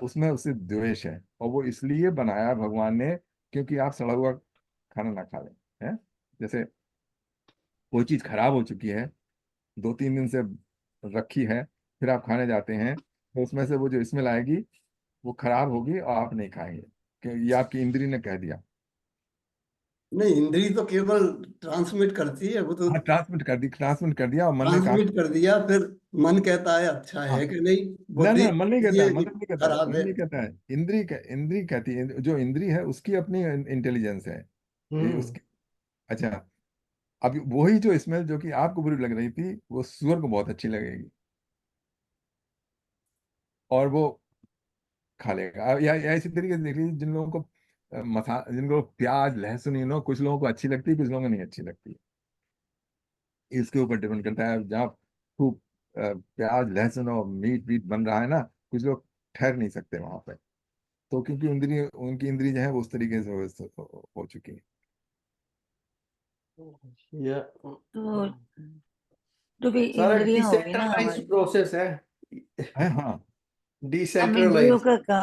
उसमें उसे द्वेष है, और वो इसलिए बनाया भगवान ने क्योंकि आप सड़ा हुआ खाना ना खा लें, है। जैसे कोई चीज खराब हो चुकी है, 2-3 दिन से रखी है, फिर आप खाने जाते हैं, तो उसमें से वो जो स्मेल आएगी वो खराब होगी और आप नहीं खाएंगे, क्योंकि ये आपकी इंद्री ने कह दिया। नहीं, इंद्री तो केवल ट्रांसमिट करती है, वो तो हाँ, ट्रांसमिट कर दिया और मन ने कहा ट्रांसमिट कर दिया, फिर मन कहता है अच्छा हाँ, है कि नहीं, ना बुद्धि ना, मन नहीं कहता ये है, मन नहीं कहता है, खराब मन है। नहीं कहता है। इंद्री कहती है, जो इंद्री है उसकी अपनी इंटेलिजेंस है, ये उसकी। अच्छा, अब वही जो स्मेल जो कि आपको बुरी लग रही थी, वो सुअर को बहुत अच्छी लगेगी और वो खा लेगा। या इसी तरीके से देख लीजिए, जिन लोगों को जिनको प्याज लहसुन, कुछ लोगों को अच्छी लगती है, कुछ लोगों को नहीं अच्छी लगती। इसके ऊपर डिपेंड करता है। जहाँ खूब प्याज लहसुन और मीट वीट बन रहा है ना, कुछ लोग ठहर नहीं सकते वहां पे। तो क्योंकि उनकी इंद्री जो है वो उस तरीके से हो चुकी है। या तो भी सारा इंद्रियां होगी ना डिसेंट्रलाइज्ड हमारी। प्रोसेस है, हाँ, हम इंद्रियों डिसेंट्रलाइज्ड। का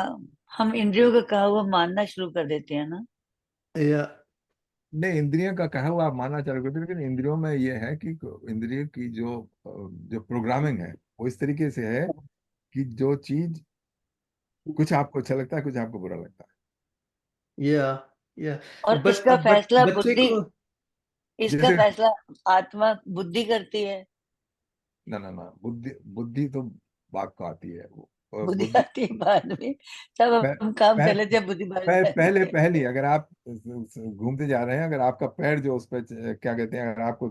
हम इंद्रियों का कहा हुआ मानना शुरू कर देते हैं ना। या नहीं, इंद्रियों का कहा हुआ आप मानना चालू करते हैं, लेकिन इंद्रियों में ये है कि इंद्रिय की जो प्रोग्रामिंग है वो इस तरीके से है कि जो चीज कुछ आपको अच्छा लगता है, कुछ आपको बुरा लगता या या और बट इसका अब फैसला बच्चे बुद्धि, को है। इसका जैसे फैसला आत्मा बुद्धि करती है। ना ना ना, बुद्धि बुद्धि तो बात को आती है वो। बुद्धि बुद्धि आती है बाद में, सब पह, हम काम पह, कर लेते हैं, बुद्धि बाद में आती पहले है। पहली अगर आप घूमते जा रहे हैं, अगर आपका पैर जो उस पर क्या कहते हैं, अगर आपको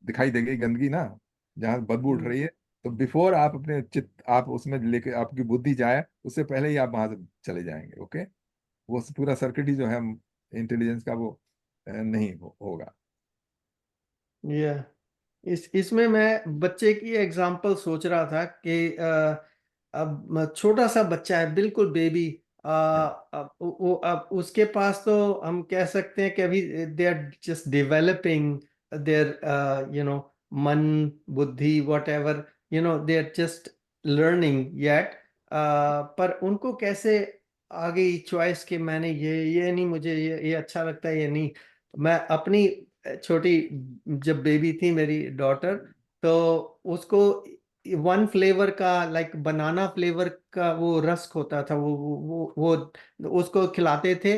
दिखाई देगी गंदगी ना, जहाँ बदबू उठ रही है, तो बिफोर आप अपने चित्त आप उसमें लेके आपकी बुद्धि जाए, उससे पहले ही आप वहां से चले जाएंगे। ओके, वो पूरा सर्किट ही जो है इंटेलिजेंस का, वो नहीं होगा। या इसमें मैं बच्चे की एग्जांपल सोच रहा था कि अब छोटा सा बच्चा है, बिल्कुल बेबी। अब उसके पास तो हम कह सकते हैं कि अभी they are just developing their मन, बुद्धि, whatever, they are just learning yet. पर उनको कैसे आगे चॉइस कि मैंने ये नहीं, मुझे ये अच्छा लगता है, ये नहीं। मैं अपनी छोटी, जब बेबी थी मेरी डॉटर, तो उसको वन फ्लेवर का, लाइक बनाना फ्लेवर का वो रस्क होता था, वो उसको खिलाते थे।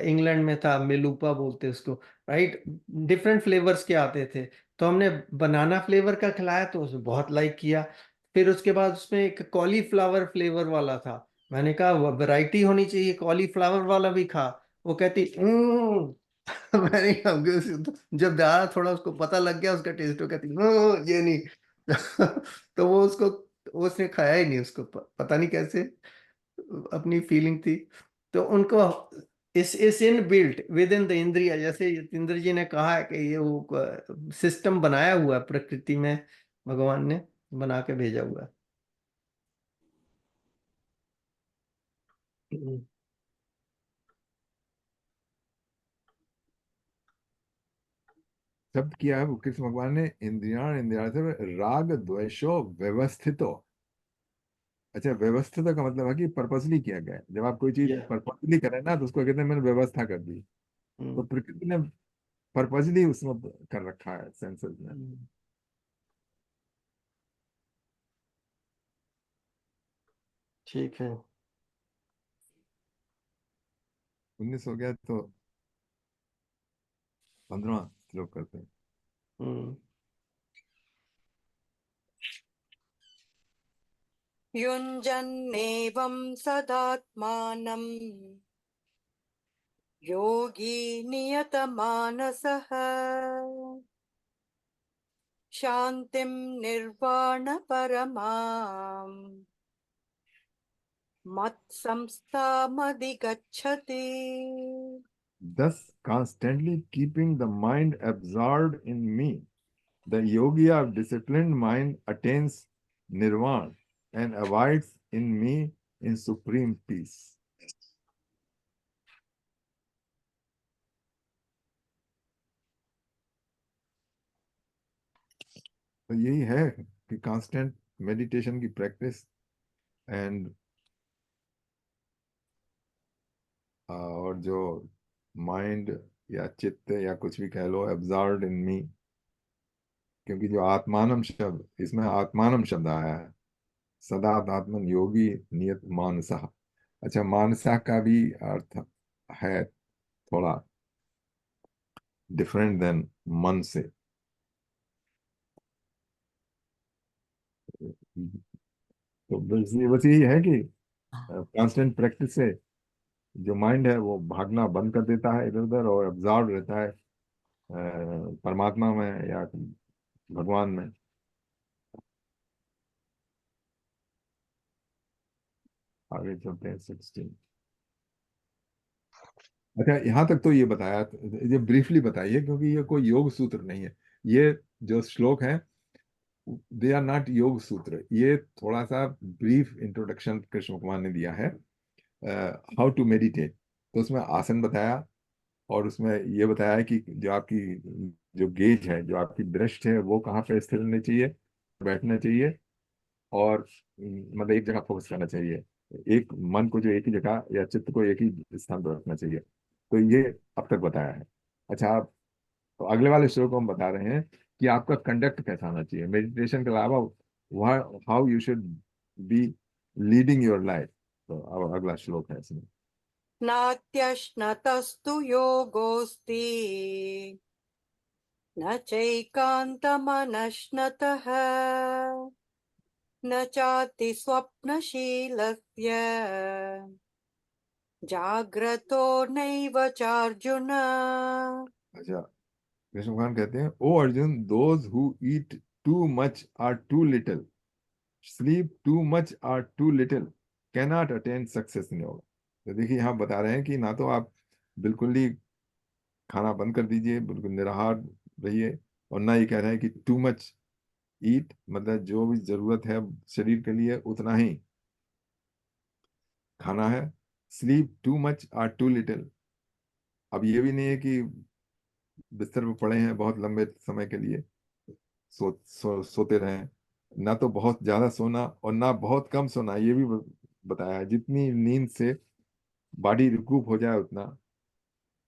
इंग्लैंड में था, मेलूपा बोलते उसको, राइट। डिफरेंट फ्लेवर्स के आते थे, तो हमने बनाना फ्लेवर का खिलाया तो उसने बहुत लाइक किया। फिर उसके बाद उसमें एक कॉलीफ्लावर फ्लेवर वाला था, मैंने कहा वैरायटी होनी चाहिए, कॉलीफ्लावर वाला भी खा। वो कहती मैंने कहा, जब डाला थोड़ा उसको पता लग गया उसका टेस्ट, वो कहती ये नहीं। तो वो उसने खाया ही नहीं, उसको पता नहीं कैसे अपनी फीलिंग थी। तो उनको इस in built with in the इंद्रिया, जैसे इंद्र जी ने कहा है कि ये वो सिस्टम बनाया हुआ है प्रकृति में, भगवान ने बना के भेजा हुआ है। शब्द किया है वो कृष्ण भगवान ने, इंद्रियाण इंद्रिया से राग द्वेषो व्यवस्थितो। अच्छा, व्यवस्थित का मतलब है कि पर्पसली किया गया है। जब आप कोई चीज Yeah. पर्पसली करें ना, तो उसको कहते हैं मैंने व्यवस्था कर दी। तो हम्म, प्रकृति ने पर्पसली उसमें कर रखा है सेंसेस में। हम्म, ठीक है। 19 हो गया तो 15वां श्लोक करते हैं। हम्म, युञ्जन्नेवं सदात्मानं योगी नियतमानसः शान्तिं निर्वाणपरमाम् मत्संस्थामधिगच्छति। Thus, constantly keeping the mind absorbed in me, the yogi of disciplined mind attains nirvana and abides in me in supreme peace. तो यही है कि कांस्टेंट मेडिटेशन की प्रैक्टिस एंड और जो माइंड या चित्त या कुछ भी कह लो, एब्जॉर्ब्ड इन मी। क्योंकि जो आत्मानम शब्द, इसमें आत्मानम शब्द आया है, सदा आत्मन योगी नियत मानसा। अच्छा, मानसा का भी अर्थ है थोड़ा, डिफरेंट देन मन से। तो बस यही है कि कांस्टेंट प्रैक्टिस से जो माइंड है वो भागना बंद कर देता है इधर उधर, और ऑब्जर्व रहता है परमात्मा में या भगवान में। आगे चलते हैं 16। अच्छा, यहाँ तक तो ये बताया, ये ब्रीफली बताइए क्योंकि ये कोई योग सूत्र नहीं है। ये जो श्लोक है दे आर नॉट योग सूत्र, ये थोड़ा सा ब्रीफ इंट्रोडक्शन कृष्ण भगवान ने दिया है हाउ टू मेडिटेट। तो उसमें आसन बताया, और उसमें ये बताया है कि जो आपकी जो गेज है, जो आपकी दृष्टि है, वो कहाँ पे स्थिर रहनी चाहिए, बैठना चाहिए, और मतलब एक जगह फोकस करना चाहिए। एक मन को जो एक ही जगह या चित्त को एक ही स्थान पर रखना चाहिए। तो ये अब तक बताया है। अच्छा, आप तो अगले वाले श्लोक को हम बता रहे हैं कि आपका कंडक्ट कैसा होना चाहिए मेडिटेशन के अलावा, वह how you should be leading your life. तो अब अगला श्लोक है इसमें। नात्यश्नतस्तु योगोऽस्ति न चैकान्तमनश्नतः न चाति स्वप्नशीलस्य जाग्रतो नैव चार्जुन। अच्छा, कृष्ण भगवान कहते हैं, ओ Arjuna, those who eat too much or too little, sleep too much or too little, cannot attain success in yoga. तो देखिए, यहाँ बता रहे हैं कि ना तो आप बिल्कुल ही खाना बंद कर दीजिए, बिल्कुल निराहार रहिए, और ना ये कह रहे हैं कि टू मच ईट, मतलब जो भी जरूरत है शरीर के लिए उतना ही खाना है। Sleep too much or too little, अब ये भी नहीं है कि बिस्तर पर पड़े हैं बहुत लंबे समय के लिए, सोते रहें। ना तो बहुत ज्यादा सोना और ना बहुत कम सोना, ये भी बताया है। जितनी नींद से बॉडी रिकूप हो जाए उतना।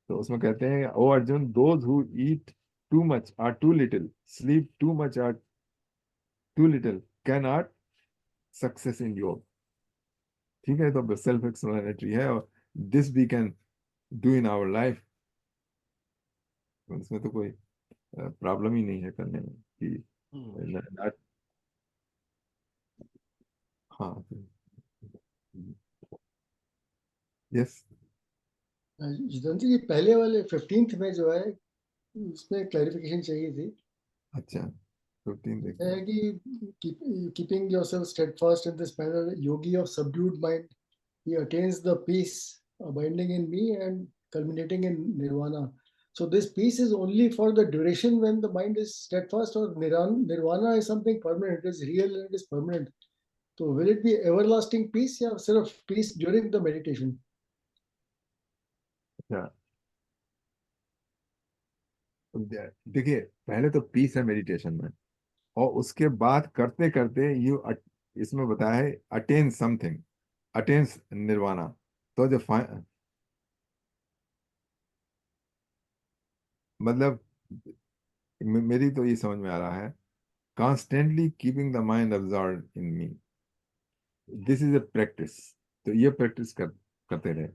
तो उसमें कहते हैं, ओ Arjuna, those who eat too much or too little, sleep too much or too little, can not success in yoga. ठीक है, तो सेल्फ एक्सप्लेनेटरी है, और this we can do in our life. इसमें तो कोई प्रॉब्लम ही नहीं है करने में कि not- हाँ, यस। जितेंद्र जी, ये पहले वाले 15th में जो है उसमें क्लैरिफिकेशन चाहिए थी। अच्छा, 15 देखिए। है कि keeping yourself steadfast in this manner, Yogi of subdued mind, he attains the peace abiding in me and culminating in nirvana. So this peace is only for the duration when the mind is steadfast, or nirvana is something permanent, it is real and it is permanent. So will it be everlasting peace or sort of peace during the meditation? अच्छा, देखिए, पहले तो piece है meditation में, और उसके बाद करते करते यू, इसमें बताया है अटेन समथिंग, अटेन्स निर्वाणा। तो जो मतलब मेरी तो ये समझ में आ रहा है, constantly keeping the mind observe in me, this is a practice. तो ये प्रैक्टिस करते रहे।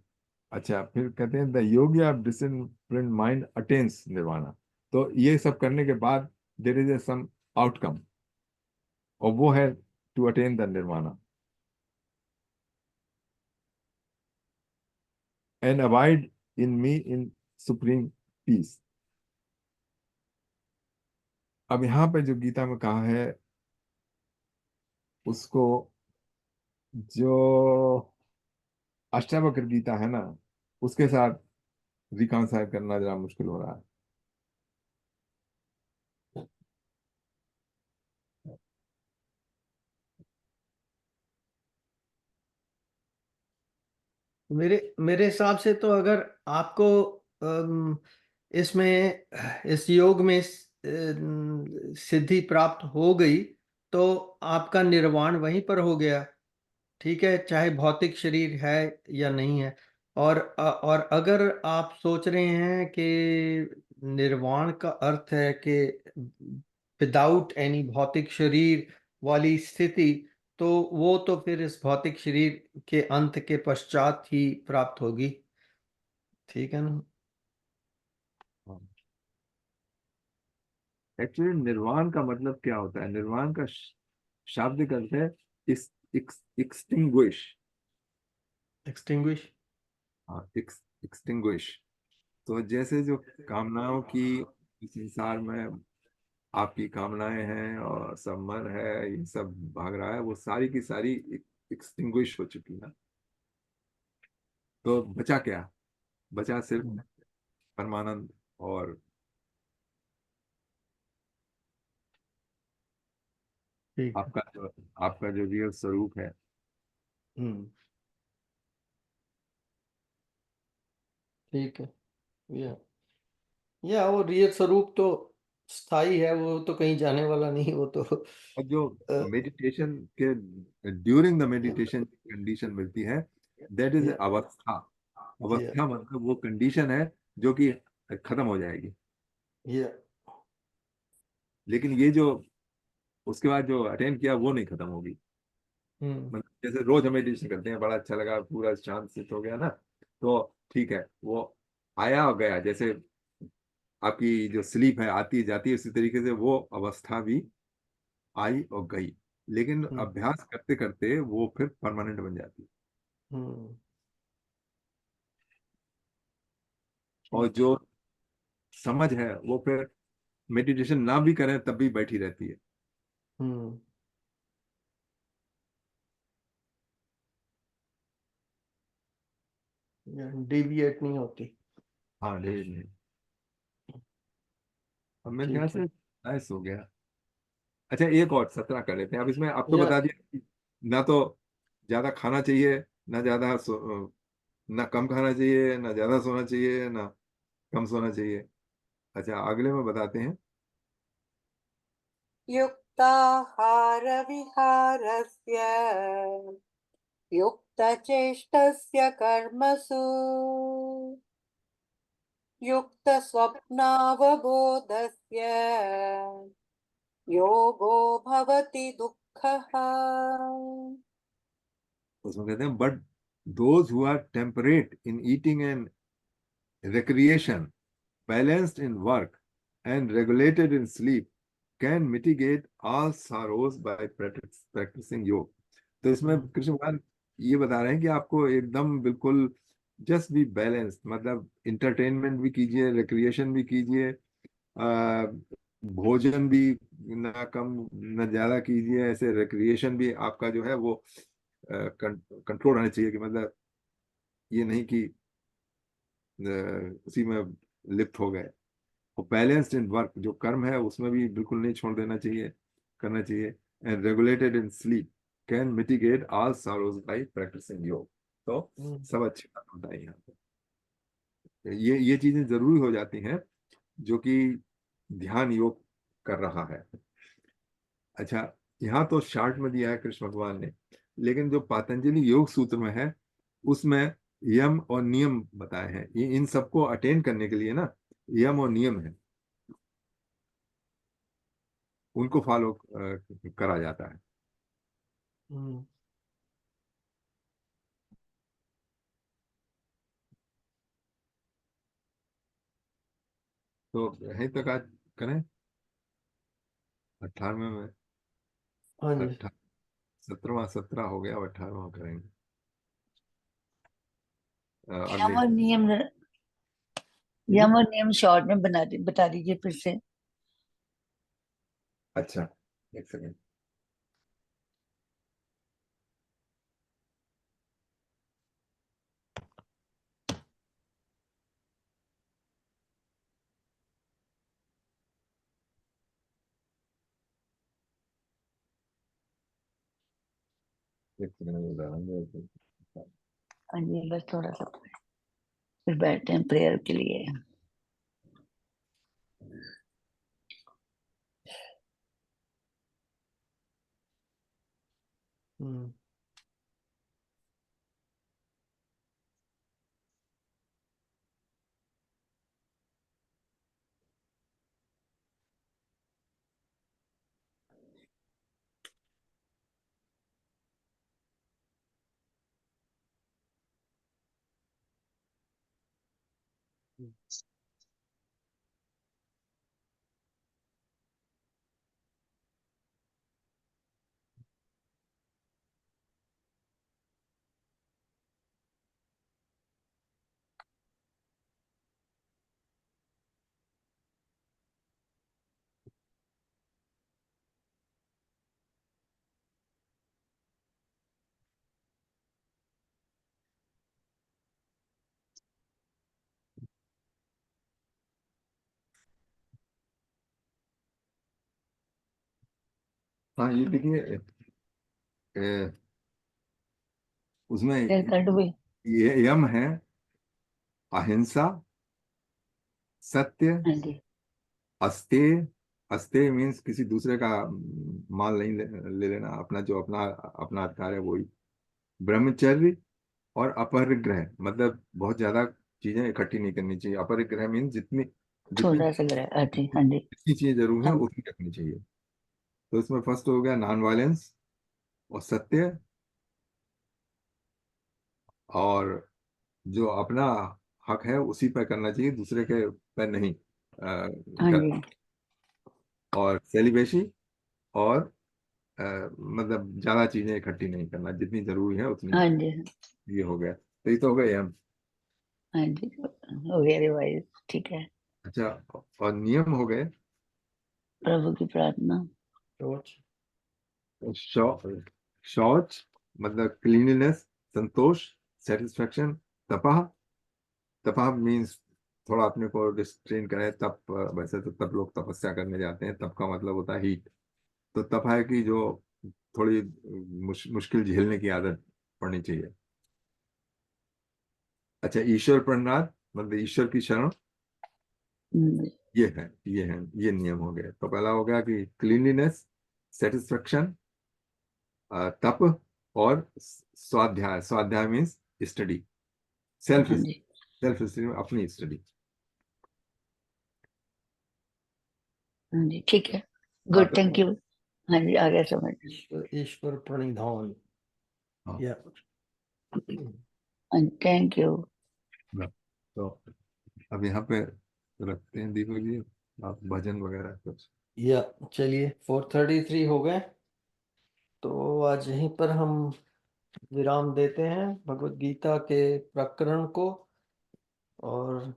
अच्छा, फिर कहते हैं the yogi of discipline mind attains nirvana. तो ये सब करने के बाद there is a some outcome, और वो है to attain the nirvana and abide in me in supreme peace. अब यहाँ पे जो गीता में कहा है उसको, जो अष्टावक्र गीता है ना, उसके साथ रिकॉन्साइल करना जरा मुश्किल हो रहा है। मेरे मेरे हिसाब से तो अगर आपको इसमें इस योग में सिद्धि प्राप्त हो गई तो आपका निर्वाण वहीं पर हो गया। ठीक है, चाहे भौतिक शरीर है या नहीं है। और अगर आप सोच रहे हैं कि निर्वाण का अर्थ है कि विदाउट एनी भौतिक शरीर वाली स्थिति, तो वो तो फिर इस भौतिक शरीर के अंत के पश्चात ही प्राप्त होगी। ठीक है ना? एक्चुअली निर्वाण का मतलब क्या होता है? निर्वाण का शाब्दिक अर्थ है एक्सटिंग्विश। एक्सटिंग्विश। हाँ, एक्सटिंग्विश। तो जैसे जो कामनाओं की इस संसार में आपकी कामनाएं हैं और सब मन है, ये सब भाग रहा है, वो सारी की सारी एक्सटिंग्विश हो चुकी है। तो बचा क्या? बचा सिर्फ परमानंद और ठीक है। आपका जो रियल स्वरूप है। हम्म। ठीक है। या वो रियल स्वरूप तो स्थायी है, वो तो कहीं जाने वाला नहीं, वो तो और जो मेडिटेशन के ड्यूरिंग द मेडिटेशन कंडीशन मिलती है, दैट इज या अवस्था। या अवस्था मतलब वो कंडीशन है जो कि खत्म हो जाएगी। या लेकिन ये जो उसके बाद जो अटेंड किया वो नहीं खत्म होगी। हम्म। मतलब जैसे रोज हम मेडिटेशन करते हैं, बड़ा अच्छा लगा, पूरा शांत चित्त हो गया ना, तो ठीक है, वो आया और गया। जैसे आपकी जो स्लीप है आती जाती है, उसी तरीके से वो अवस्था भी आई और गई। लेकिन हम्म। अभ्यास करते करते वो फिर परमानेंट बन जाती है। हम्म। और ठीक। जो समझ है वो फिर मेडिटेशन ना भी करें तब भी बैठी रहती है। हम्म। डेविएट नहीं होती। हाँ, नहीं नहीं। अब मेरे ख्याल ठीक से है। नाइस हो गया। अच्छा, एक और 17 कर लेते हैं। अब इसमें अब तो या बता दिया कि ना तो ज्यादा खाना चाहिए, ना ज्यादा ना कम खाना चाहिए, ना ज्यादा सोना चाहिए, ना कम सोना चाहिए। अच्छा, अगले में बताते हैं। युक्ताहारविहारस्य युक्तचेष्टस्य कर्मसु युक्तस्वप्नावबोधस्य योगो भवति दुःखः। उसमें कहते हैं, but those who are temperate in eating and recreation, balanced in work, and regulated in sleep, can mitigate all sorrows by practicing योग। तो इसमें हम्म। कृष्ण भगवान ये बता रहे हैं कि आपको एकदम बिल्कुल जस्ट बी बैलेंस्ड, मतलब इंटरटेनमेंट भी कीजिए, रिक्रिएशन भी कीजिए, आ, भोजन भी ना कम ना ज्यादा कीजिए। ऐसे रिक्रिएशन भी आपका जो है वो कंट्रोल रहना चाहिए, कि मतलब ये नहीं कि उसी में लिप्त हो गए। और बैलेंस्ड इन वर्क, जो कर्म है उसमें भी बिल्कुल नहीं छोड़ देना चाहिए, करना चाहिए। And regulated in sleep, can mitigate all sorrows by practising yoga. तो हम्म। सब अच्छी बात होता है यहाँ पे। ये चीजें जरूरी हो जाती हैं जो कि ध्यान योग कर रहा है। अच्छा, यहाँ तो शार्ट में दिया है कृष्ण भगवान ने, लेकिन जो पातंजलि योग सूत्र में है उसमें यम और नियम बताए हैं। ये इन सबको अटेन करने के लिए ना यम और नियम है, उनको फॉलो करा जाता है। हम्म। तो यहीं तक आज करें। 18वें में हाँ जी। 17वां हो गया, 18वां करेंगे यम अगले। और नियम, जी, यम और नियम शॉर्ट में बता दीजिए फिर से। अच्छा, एक सेकंड। एक सेकंड में बता रहा हूँ। हाँ जी, बस थोड़ा सा फिर बैठते हैं प्रेयर के लिए। हम्म। हाँ ये देखिए उसमें ये यम है अहिंसा, सत्य, हाँ जी अस्तेय। अस्तेय मीन्स किसी दूसरे का माल नहीं ले लेना, अपना जो अपना अपना अधिकार है वही। ब्रह्मचर्य और अपरिग्रह, मतलब बहुत ज्यादा चीजें इकट्ठी नहीं करनी चाहिए। अपरिग्रह मीन्स जितनी जितनी थोड़ा सा ग्रह हाँ जी हाँ जी जितनी चीजें जरूर है हाँ उतनी रखनी चाहिए। तो इसमें फर्स्ट हो गया नॉन वायलेंस और सत्य, और जो अपना हक है उसी पर करना चाहिए, दूसरे के पर नहीं। हाँ जी और सेलिब्रेसी, और मतलब ज्यादा चीजें इकट्ठी नहीं करना, जितनी जरूरी है उतनी। हाँ जी ये हो गया, तो ये तो हो गए हम। हाँ जी हो गया रिवाइज ठीक है। अच्छा, और नियम हो गए। प्रभु की प्रार्थना सोच शौ- शौच मतलब क्लीनलीनेस, संतोष, सेटिस्फेक्शन। तपह, तपह मीन्स थोड़ा अपने को रिस्ट्रेन करें। तप वैसे तो तप लोग तपस्या करने जाते हैं, तप का मतलब होता है हीट। तो तप है कि जो थोड़ी मुश्किल झेलने की आदत पड़नी चाहिए। अच्छा, ईश्वर प्रणिधान मतलब ईश्वर की शरण, ये है ये नियम हो गए। तो पहला हो गया कि क्लीनलीनेस, सेटिस्फेक्शन, तप, और स्वाध्याय। स्वाध्याय मीन्स स्टडी, सेल्फ हाँ जी सेल्फ स्टडी, अपनी स्टडी। हाँ जी ठीक है गुड थैंक यू। हाँ जी आ गया समझ। ईश्वर प्रणिधान हाँ या थैंक यू। तो अब यहाँ पे रखते हैं दीपक जी, आप भजन वगैरह कुछ। या चलिए 4:33 हो गए, तो आज यहीं पर हम विराम देते हैं भगवत गीता के प्रकरण को, और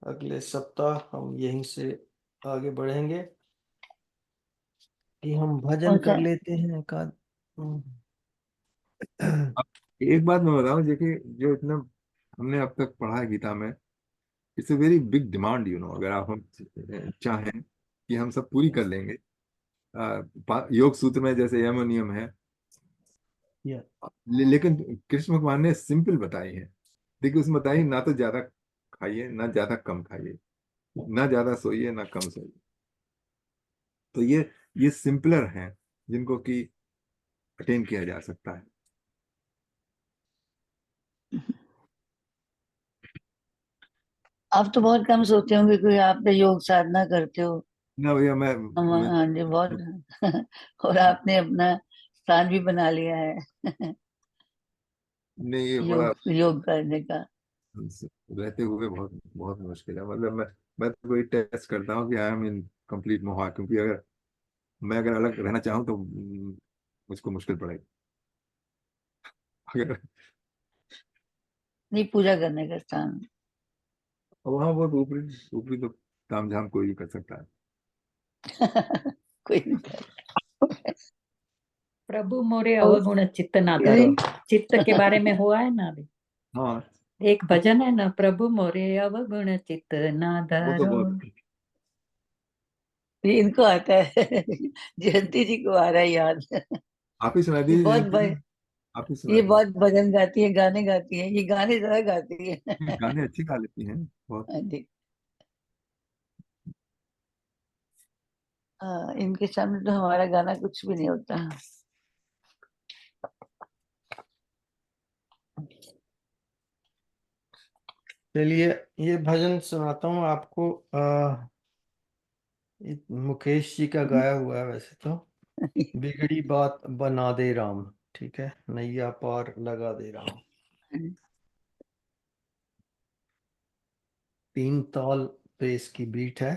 अगले सप्ताह हम यहीं से आगे बढ़ेंगे कि हम भजन कौन कर सा लेते हैं का। अब एक बात मैं बताऊं, देखिए जो इतना हमने अब तक पढ़ा है गीता में, it's a very big demand, अगर आप हम चाहें कि हम सब पूरी कर लेंगे। योग सूत्र में जैसे यम और नियम है, या लेकिन कृष्ण भगवान ने सिंपल बताई है। देखिए उसमें बताई, ना तो ज्यादा खाइए ना ज्यादा कम खाइए, ना ज्यादा सोइए ना कम सोइए। तो ये सिंपलर हैं जिनको कि अटेन किया जा सकता है। आप तो बहुत कम सोते होंगे क्योंकि आप तो योग साधना करते हो। ना भैया, हम मैं हाँ जी बहुत और आपने अपना स्थान भी बना लिया है नहीं, ये बड़ा योग योग करने का। रहते हुए बहुत बहुत मुश्किल है। मतलब मैं तो वही टेस्ट करता हूँ कि आई एम इन कंप्लीट मोहा, क्योंकि अगर अलग रहना चाहूँ तो मुझको मुश्किल पड़ेगी। अगर नहीं पूजा करने का स्थान वहाँ बहुत ऊपरी ऊपरी तो तामझाम कोई भी कर सकता है। कोई नहीं प्रभु मोरे और अवगुण चित्त ना धरो, चित्त के बारे में हुआ है ना अभी। हाँ, एक भजन है ना, प्रभु मोरे अवगुण चित्त ना वो तो धरो। बहुत ये इनको आता है जयंती जी को आ रहा है याद। आप ही सुना ये दीजिए बहुत जयंती जी, आप ही सुना ये दीजिए। बहुत भजन गाती है गाने गाती है ये गाने ज्यादा गाती है गाने अच्छी गा लेती हैं बहुत। हाँ जी हाँ इनके सामने तो हमारा गाना कुछ भी नहीं होता। चलिए ये भजन सुनाता हूँ आपको। ये मुकेश जी का गाया हुआ है वैसे तो। बिगड़ी बात बना दे राम, ठीक है, नैया पार लगा दे राम। 3 ताल पे इसकी बीट है।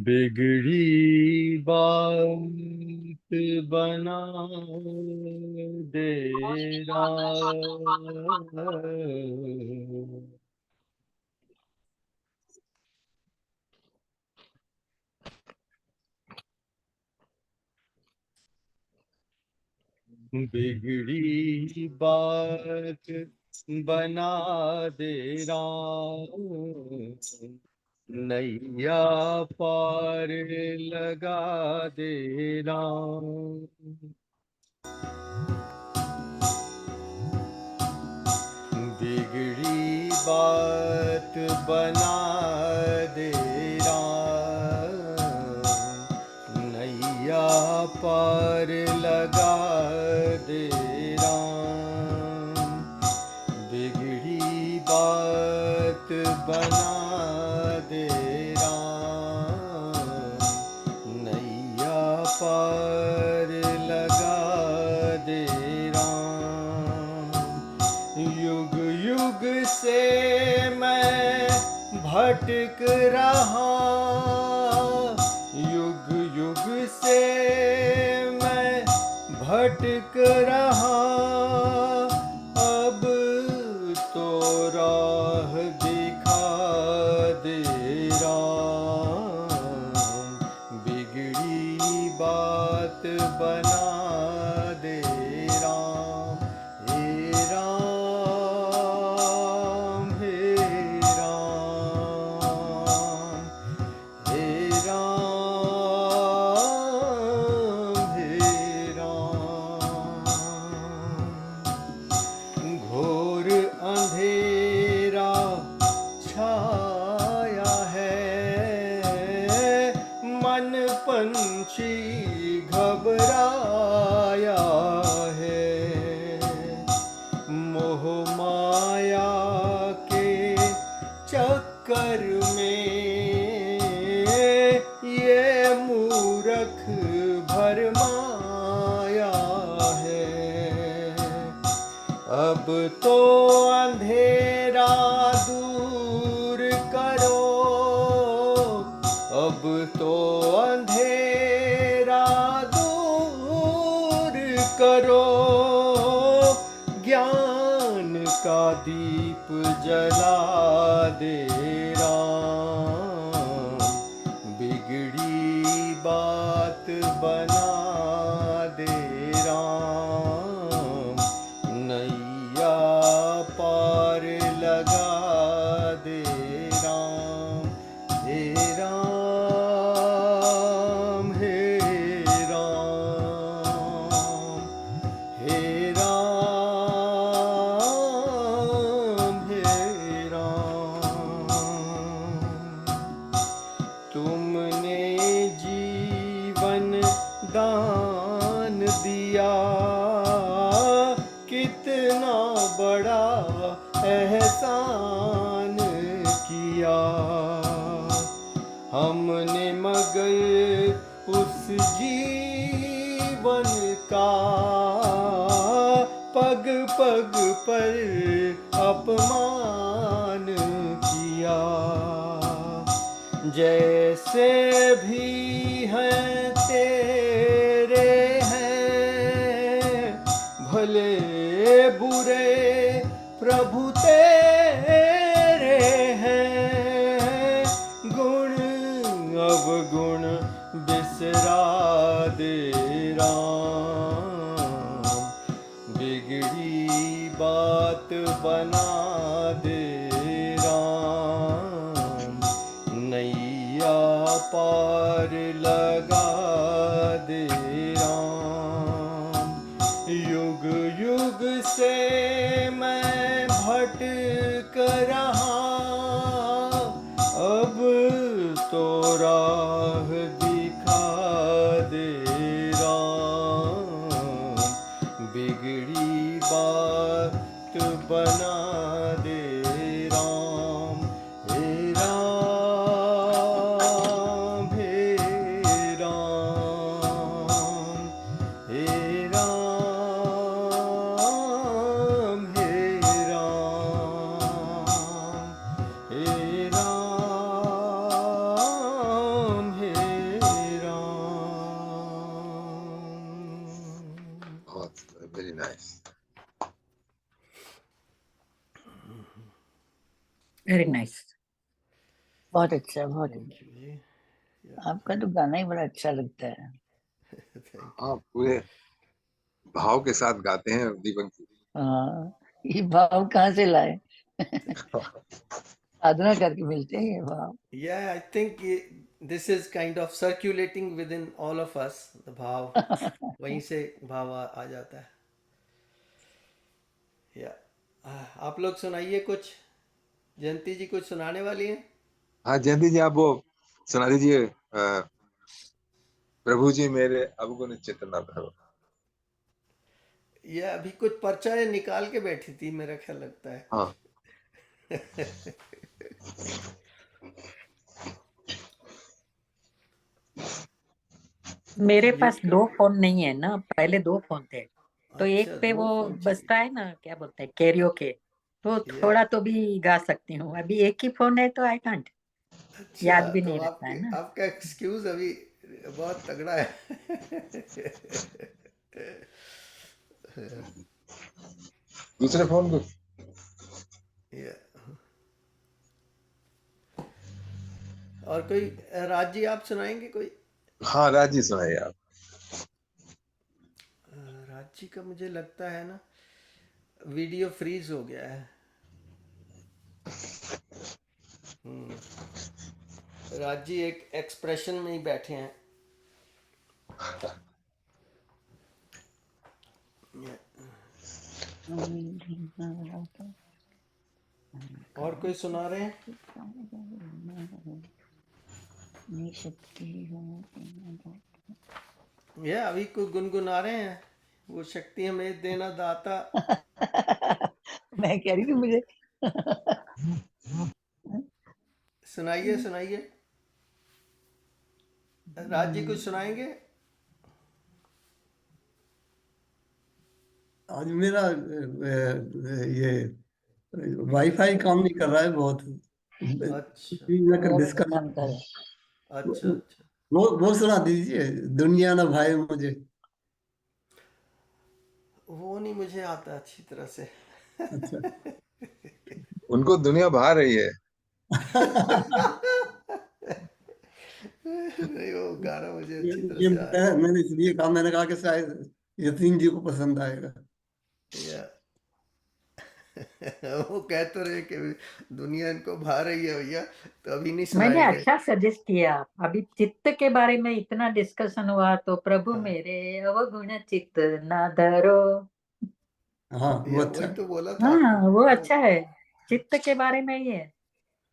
बिगड़ी बात बना दे राम। बिगड़ी बात बना दे राम, नैया पार लगा दे राम। बिगड़ी बात बना दे राम, नैया पार लगा दे राम। बिगड़ी बात बना दे राम, नैया पार लगा दे राम। युग युग से मैं भटक रहा, युग युग से मैं भटक रहा, अब तो राह दिखा दे राम। बिगड़ी बात बना दे राम। हे राम, हे राम, हे राम, हे राम। घोर अंधेरा छाया है, मन पंछी घबराया है। मोह माया के चक्कर में ये मूर्ख भरमाया है। अब तो अंधेरा दूर करो, अब तो अंधेरा दूर करो, ज्ञान का दीप जला दे राम। बिगड़ी बात बना दे राम, नैया पार लगा दे राम। हे राम, हे राम, हे राम, हे राम। तुमने जीवन दान दिया, कितना बड़ा एहसान किया। हमने मगर उस जीवन का पग पग पर अपमान किया। जैसे भी हैं तेरे हैं, भले बुरे प्रभु तेरे हैं। गुण अवगुण बिसरा दे राम। बिगड़ी बात बना दे राम, नैया पार लगा दे राम। युग युग से मैं भटक रहा, अब तो राह दिखा दे राम। बिगड़ी बात बना दे राम। हे राम, हे राम, हे राम, हे राम, हे राम, हे राम। Very nice. बहुत अच्छा, बहुत थैंक अच्छा। यू जी। आपका तो गाना ही बड़ा अच्छा लगता है। थैंक हाँ, पूरे भाव के साथ गाते हैं दीपक जी। हाँ, ये भाव कहाँ से लाए? साधना करके मिलते हैं ये भाव। यू। या I think this is kind of circulating with in all of us, the भाव, वहीं से भाव आ जाता है। या आप लोग सुनाइए कुछ। जयंती जी कुछ सुनाने वाली हैं? हाँ जयंती जी, आप वो सुना दीजिए, प्रभु जी मेरे अवगुण चित्त न धरो। ये अभी कुछ पर्चा निकाल के बैठी थी, मेरा ख्याल लगता है। हाँ मेरे म्यूट पास कर 2 दो। फोन नहीं है ना, पहले 2 फोन थे, तो एक अच्छा, पे 2 वो फोन बजता चाहिए। है ना, क्या बोलते हैं, कैरियोके, तो या थोड़ा तो भी गा सकती हूँ। अभी एक ही फोन है तो आई कांट, अच्छा, याद भी तो नहीं रहता है ना। आपका एक्सक्यूज अभी बहुत तगड़ा है। दूसरे फोन को। या और कोई राज जी आप सुनाएंगे कोई? हाँ राज जी सुनाइए आप। राज जी का मुझे लगता है ना वीडियो फ्रीज हो गया है। राज जी एक एक्सप्रेशन में ही बैठे हैं। और कोई सुना रहे हैं? ये अभी कोई गुनगुना रहे हैं, वो शक्ति हमें देना दाता। मैं कह रही थी मुझे सुनाइए सुनाइए, राज जी कुछ सुनाएंगे? आज मेरा ये वाईफाई काम नहीं कर रहा है बहुत। अच्छा नेट डिस्कनेक्ट। काम कर। अच्छा अच्छा। वो सुना दीजिए, दुनिया ना भाई मुझे। वो नहीं मुझे आता अच्छी तरह से। अच्छा। उनको दुनिया भा रही है। नहीं, वो गाना मुझे ये अच्छी तरह ये से आ रहा मैंने इसलिए कहा, मैंने कहा कि शायद यतीन जी को पसंद आएगा। है। या वो कह तो रहे कि दुनिया इनको भा रही है भैया, तो अभी नहीं मैंने सुनाएंगे। अच्छा सजेस्ट किया। अभी चित्त के बारे में इतना डिस्कशन हुआ, तो प्रभु हाँ मेरे अवगुण चित्त ना धरो। हाँ वो या अच्छा वही है। तो बोला था आपको। हाँ, वो अच्छा है। चित्त के बारे में ही है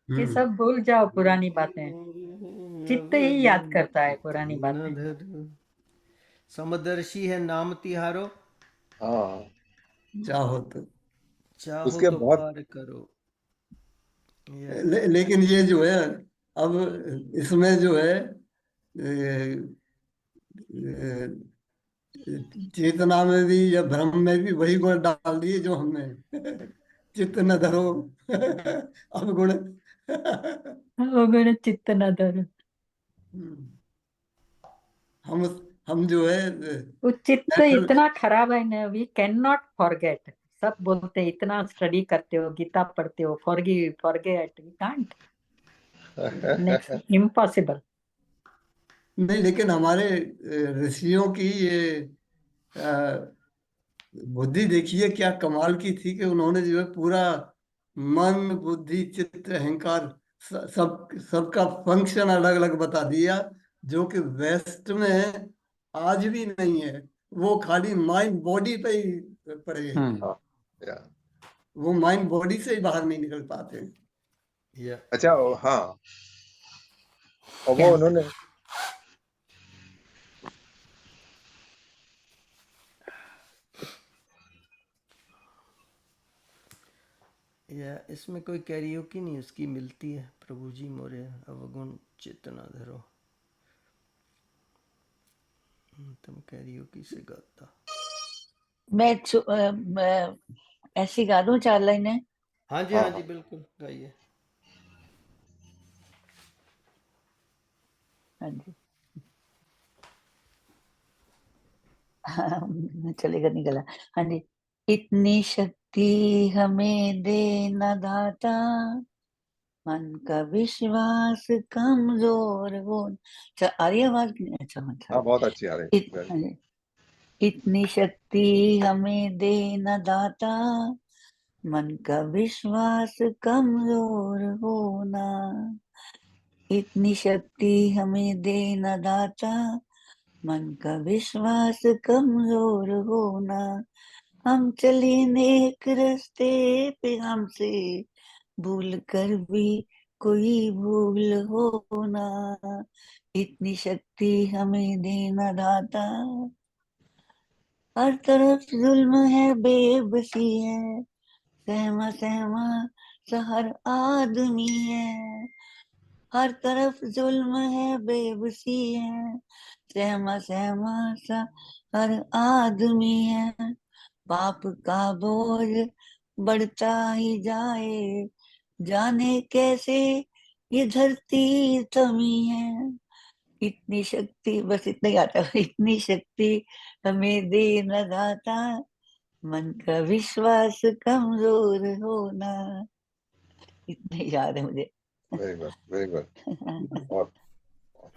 कि हम्म। सब भूल जाओ पुरानी बातें, चित्त ही याद करता है पुरानी न बातें। धरो, समदर्शी है नाम तिहारो, हाँ चाहो तो। चाहो उसके तो बहुत। पार करो। या लेकिन ये जो है, अब इसमें जो है ए, ए, चेतना में भी या भ्रम में भी वही गुण डाल दिए जो हमें। चित्त न धरो। अब गुण। अवगुण चित्त न धरो। हम हम जो है वो चित्त नेचुरल। इतना खराब है ना, वी कैन नॉट फॉरगेट। सब बोलते हैं इतना स्टडी करते हो, गीता पढ़ते हो, forgive forget, we can't, next impossible. नहीं, लेकिन हमारे ऋषियों की ये बुद्धि देखिए क्या कमाल की थी कि उन्होंने जो है पूरा मन बुद्धि चित्त अहंकार सब सबका फंक्शन अलग अलग बता दिया, जो कि वेस्ट में आज भी नहीं है। वो खाली माइंड बॉडी पे ही पड़े हैं। हाँ या। वो माइंड बॉडी से ही बाहर नहीं निकल पाते। या अच्छा हाँ, और क्या वो उन्होंने या इसमें कोई कैरियोकी नहीं उसकी मिलती है, प्रभु जी मोरे अवगुण चित्त न धरो। तुम कैरियोकी से गाता। मैं ऐसी गा दूं 4 लाइनें। हाँ जी हाँ हाँ जी, हाँ बिल्कुल गाइए। हाँ जी। चलेगा, निकला। हाँ जी। इतनी शक्ति हमें दे न दाता, मन का विश्वास कमजोर हो। अच्छा आ रही है आवाज की नहीं? अच्छा हाँ मतलब बहुत अच्छी आ रही है। इतनी शक्ति हमें दे न दाता, मन का विश्वास कमजोर होना। इतनी शक्ति हमें दे न दाता, मन का विश्वास कमजोर होना। हम चले नेक रास्ते पे, हमसे भूल कर भी कोई भूल होना। इतनी शक्ति हमें देना दाता, हर तरफ जुल्म है बेबसी है, सहमा सहमा सा हर आदमी है। हर तरफ जुल्म है बेबसी है, सहमा सहमा सा हर आदमी है। पाप का बोझ बढ़ता ही जाए, जाने कैसे ये धरती थमी है। इतनी शक्ति, बस इतना ही आता है। इतनी शक्ति हमें दे न दाता, मन का विश्वास कमजोर होना। इतने याद है मुझे। Very good very good. और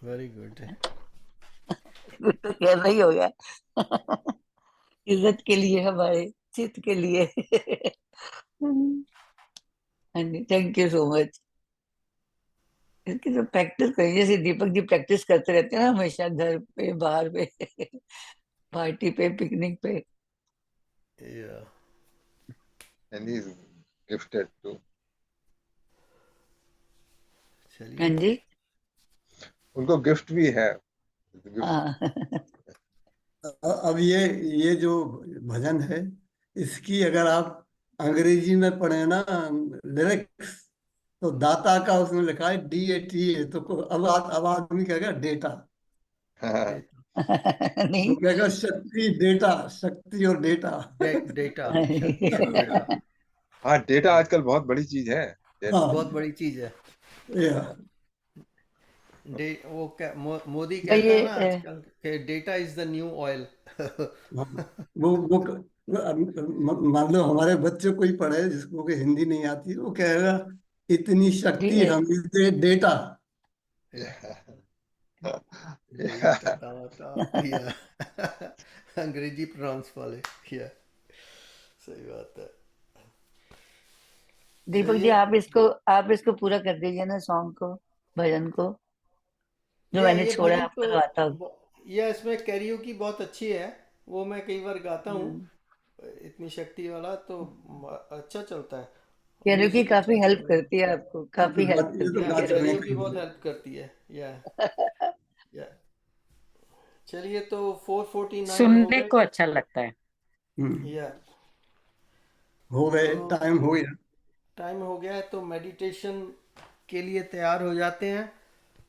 वेरी गुड। कुछ तो कहना ही हो गया। इज्जत के लिए, हमारे चित्त के लिए। हाँ जी, थैंक यू सो मच। इसकी तो प्रैक्टिस करिए, जैसे दीपक जी प्रैक्टिस करते रहते हैं ना हमेशा, घर पे बाहर पे, पार्टी पे, पिकनिक पे। Yeah. and he is gifted too. हाँ चलिए जी। उनको गिफ्ट भी है। गिफ्ट हाँ। अब ये जो भजन है, इसकी अगर आप अंग्रेजी में पढ़े ना लिरिक्स, तो दाता का उसमें लिखा है DATA, तो अब आदमी कहेगा डेटा, वो नहीं। कहेगा शक्ति डेटा, शक्ति और डेटा। डेटा, शक्ति और डेटा हाँ डेटा आजकल बहुत बड़ी चीज है। हाँ बहुत बड़ी चीज है। या वो मोदी भाई कहता है ना ये आजकल कि data is the new oil. हाँ, वो मान लो हमारे बच्चे कोई पढ़े जिसको कि हिंदी नहीं आती, वो कहेगा इतनी शक्ति हमें दे डेटा। या अंग्रेजी प्रोनाउंस वाले। या सही बात है। दीपक जी, चलिए, आप इसको पूरा कर दीजिए ना, सॉन्ग को, भजन को, जो मैंने ये छोड़ा है, भजन आपका गाता हूँ। ये इसमें कैरियोकी बहुत अच्छी है, वो मैं कई बार गाता हूँ। हम्म। इतनी शक्ति वाला तो अच्छा चलता है, कैरियोकी म्यूजिक अच्छा काफी हेल्प चल करती है, आपको काफी हेल्प ये तो करती है या गाते हैं कैरियोकी। कैरियोकी कहीं बहुत भी। हेल्प करती है। या चलिए, तो 4:49 हो सुनने गए। को अच्छा लगता है। हम्म, या हो गए, तो टाइम हो गया। टाइम हो गया है, तो मेडिटेशन के लिए तैयार हो जाते हैं।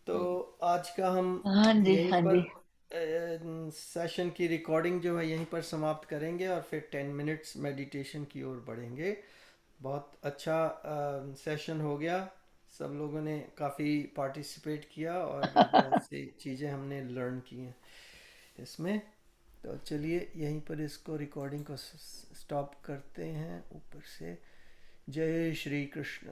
तो आज का हम हाँ जी, यहीं हाँ पर जी। सेशन की रिकॉर्डिंग जो है यहीं पर समाप्त करेंगे और फिर 10 मिनट्स मेडिटेशन की ओर बढ़ेंगे। बहुत अच्छा सेशन हो गया, सब लोगों ने काफ़ी पार्टिसिपेट किया और बहुत सी चीज़ें हमने लर्न की हैं इसमें। तो चलिए यहीं पर इसको रिकॉर्डिंग को स्टॉप करते हैं ऊपर से। जय श्री कृष्ण।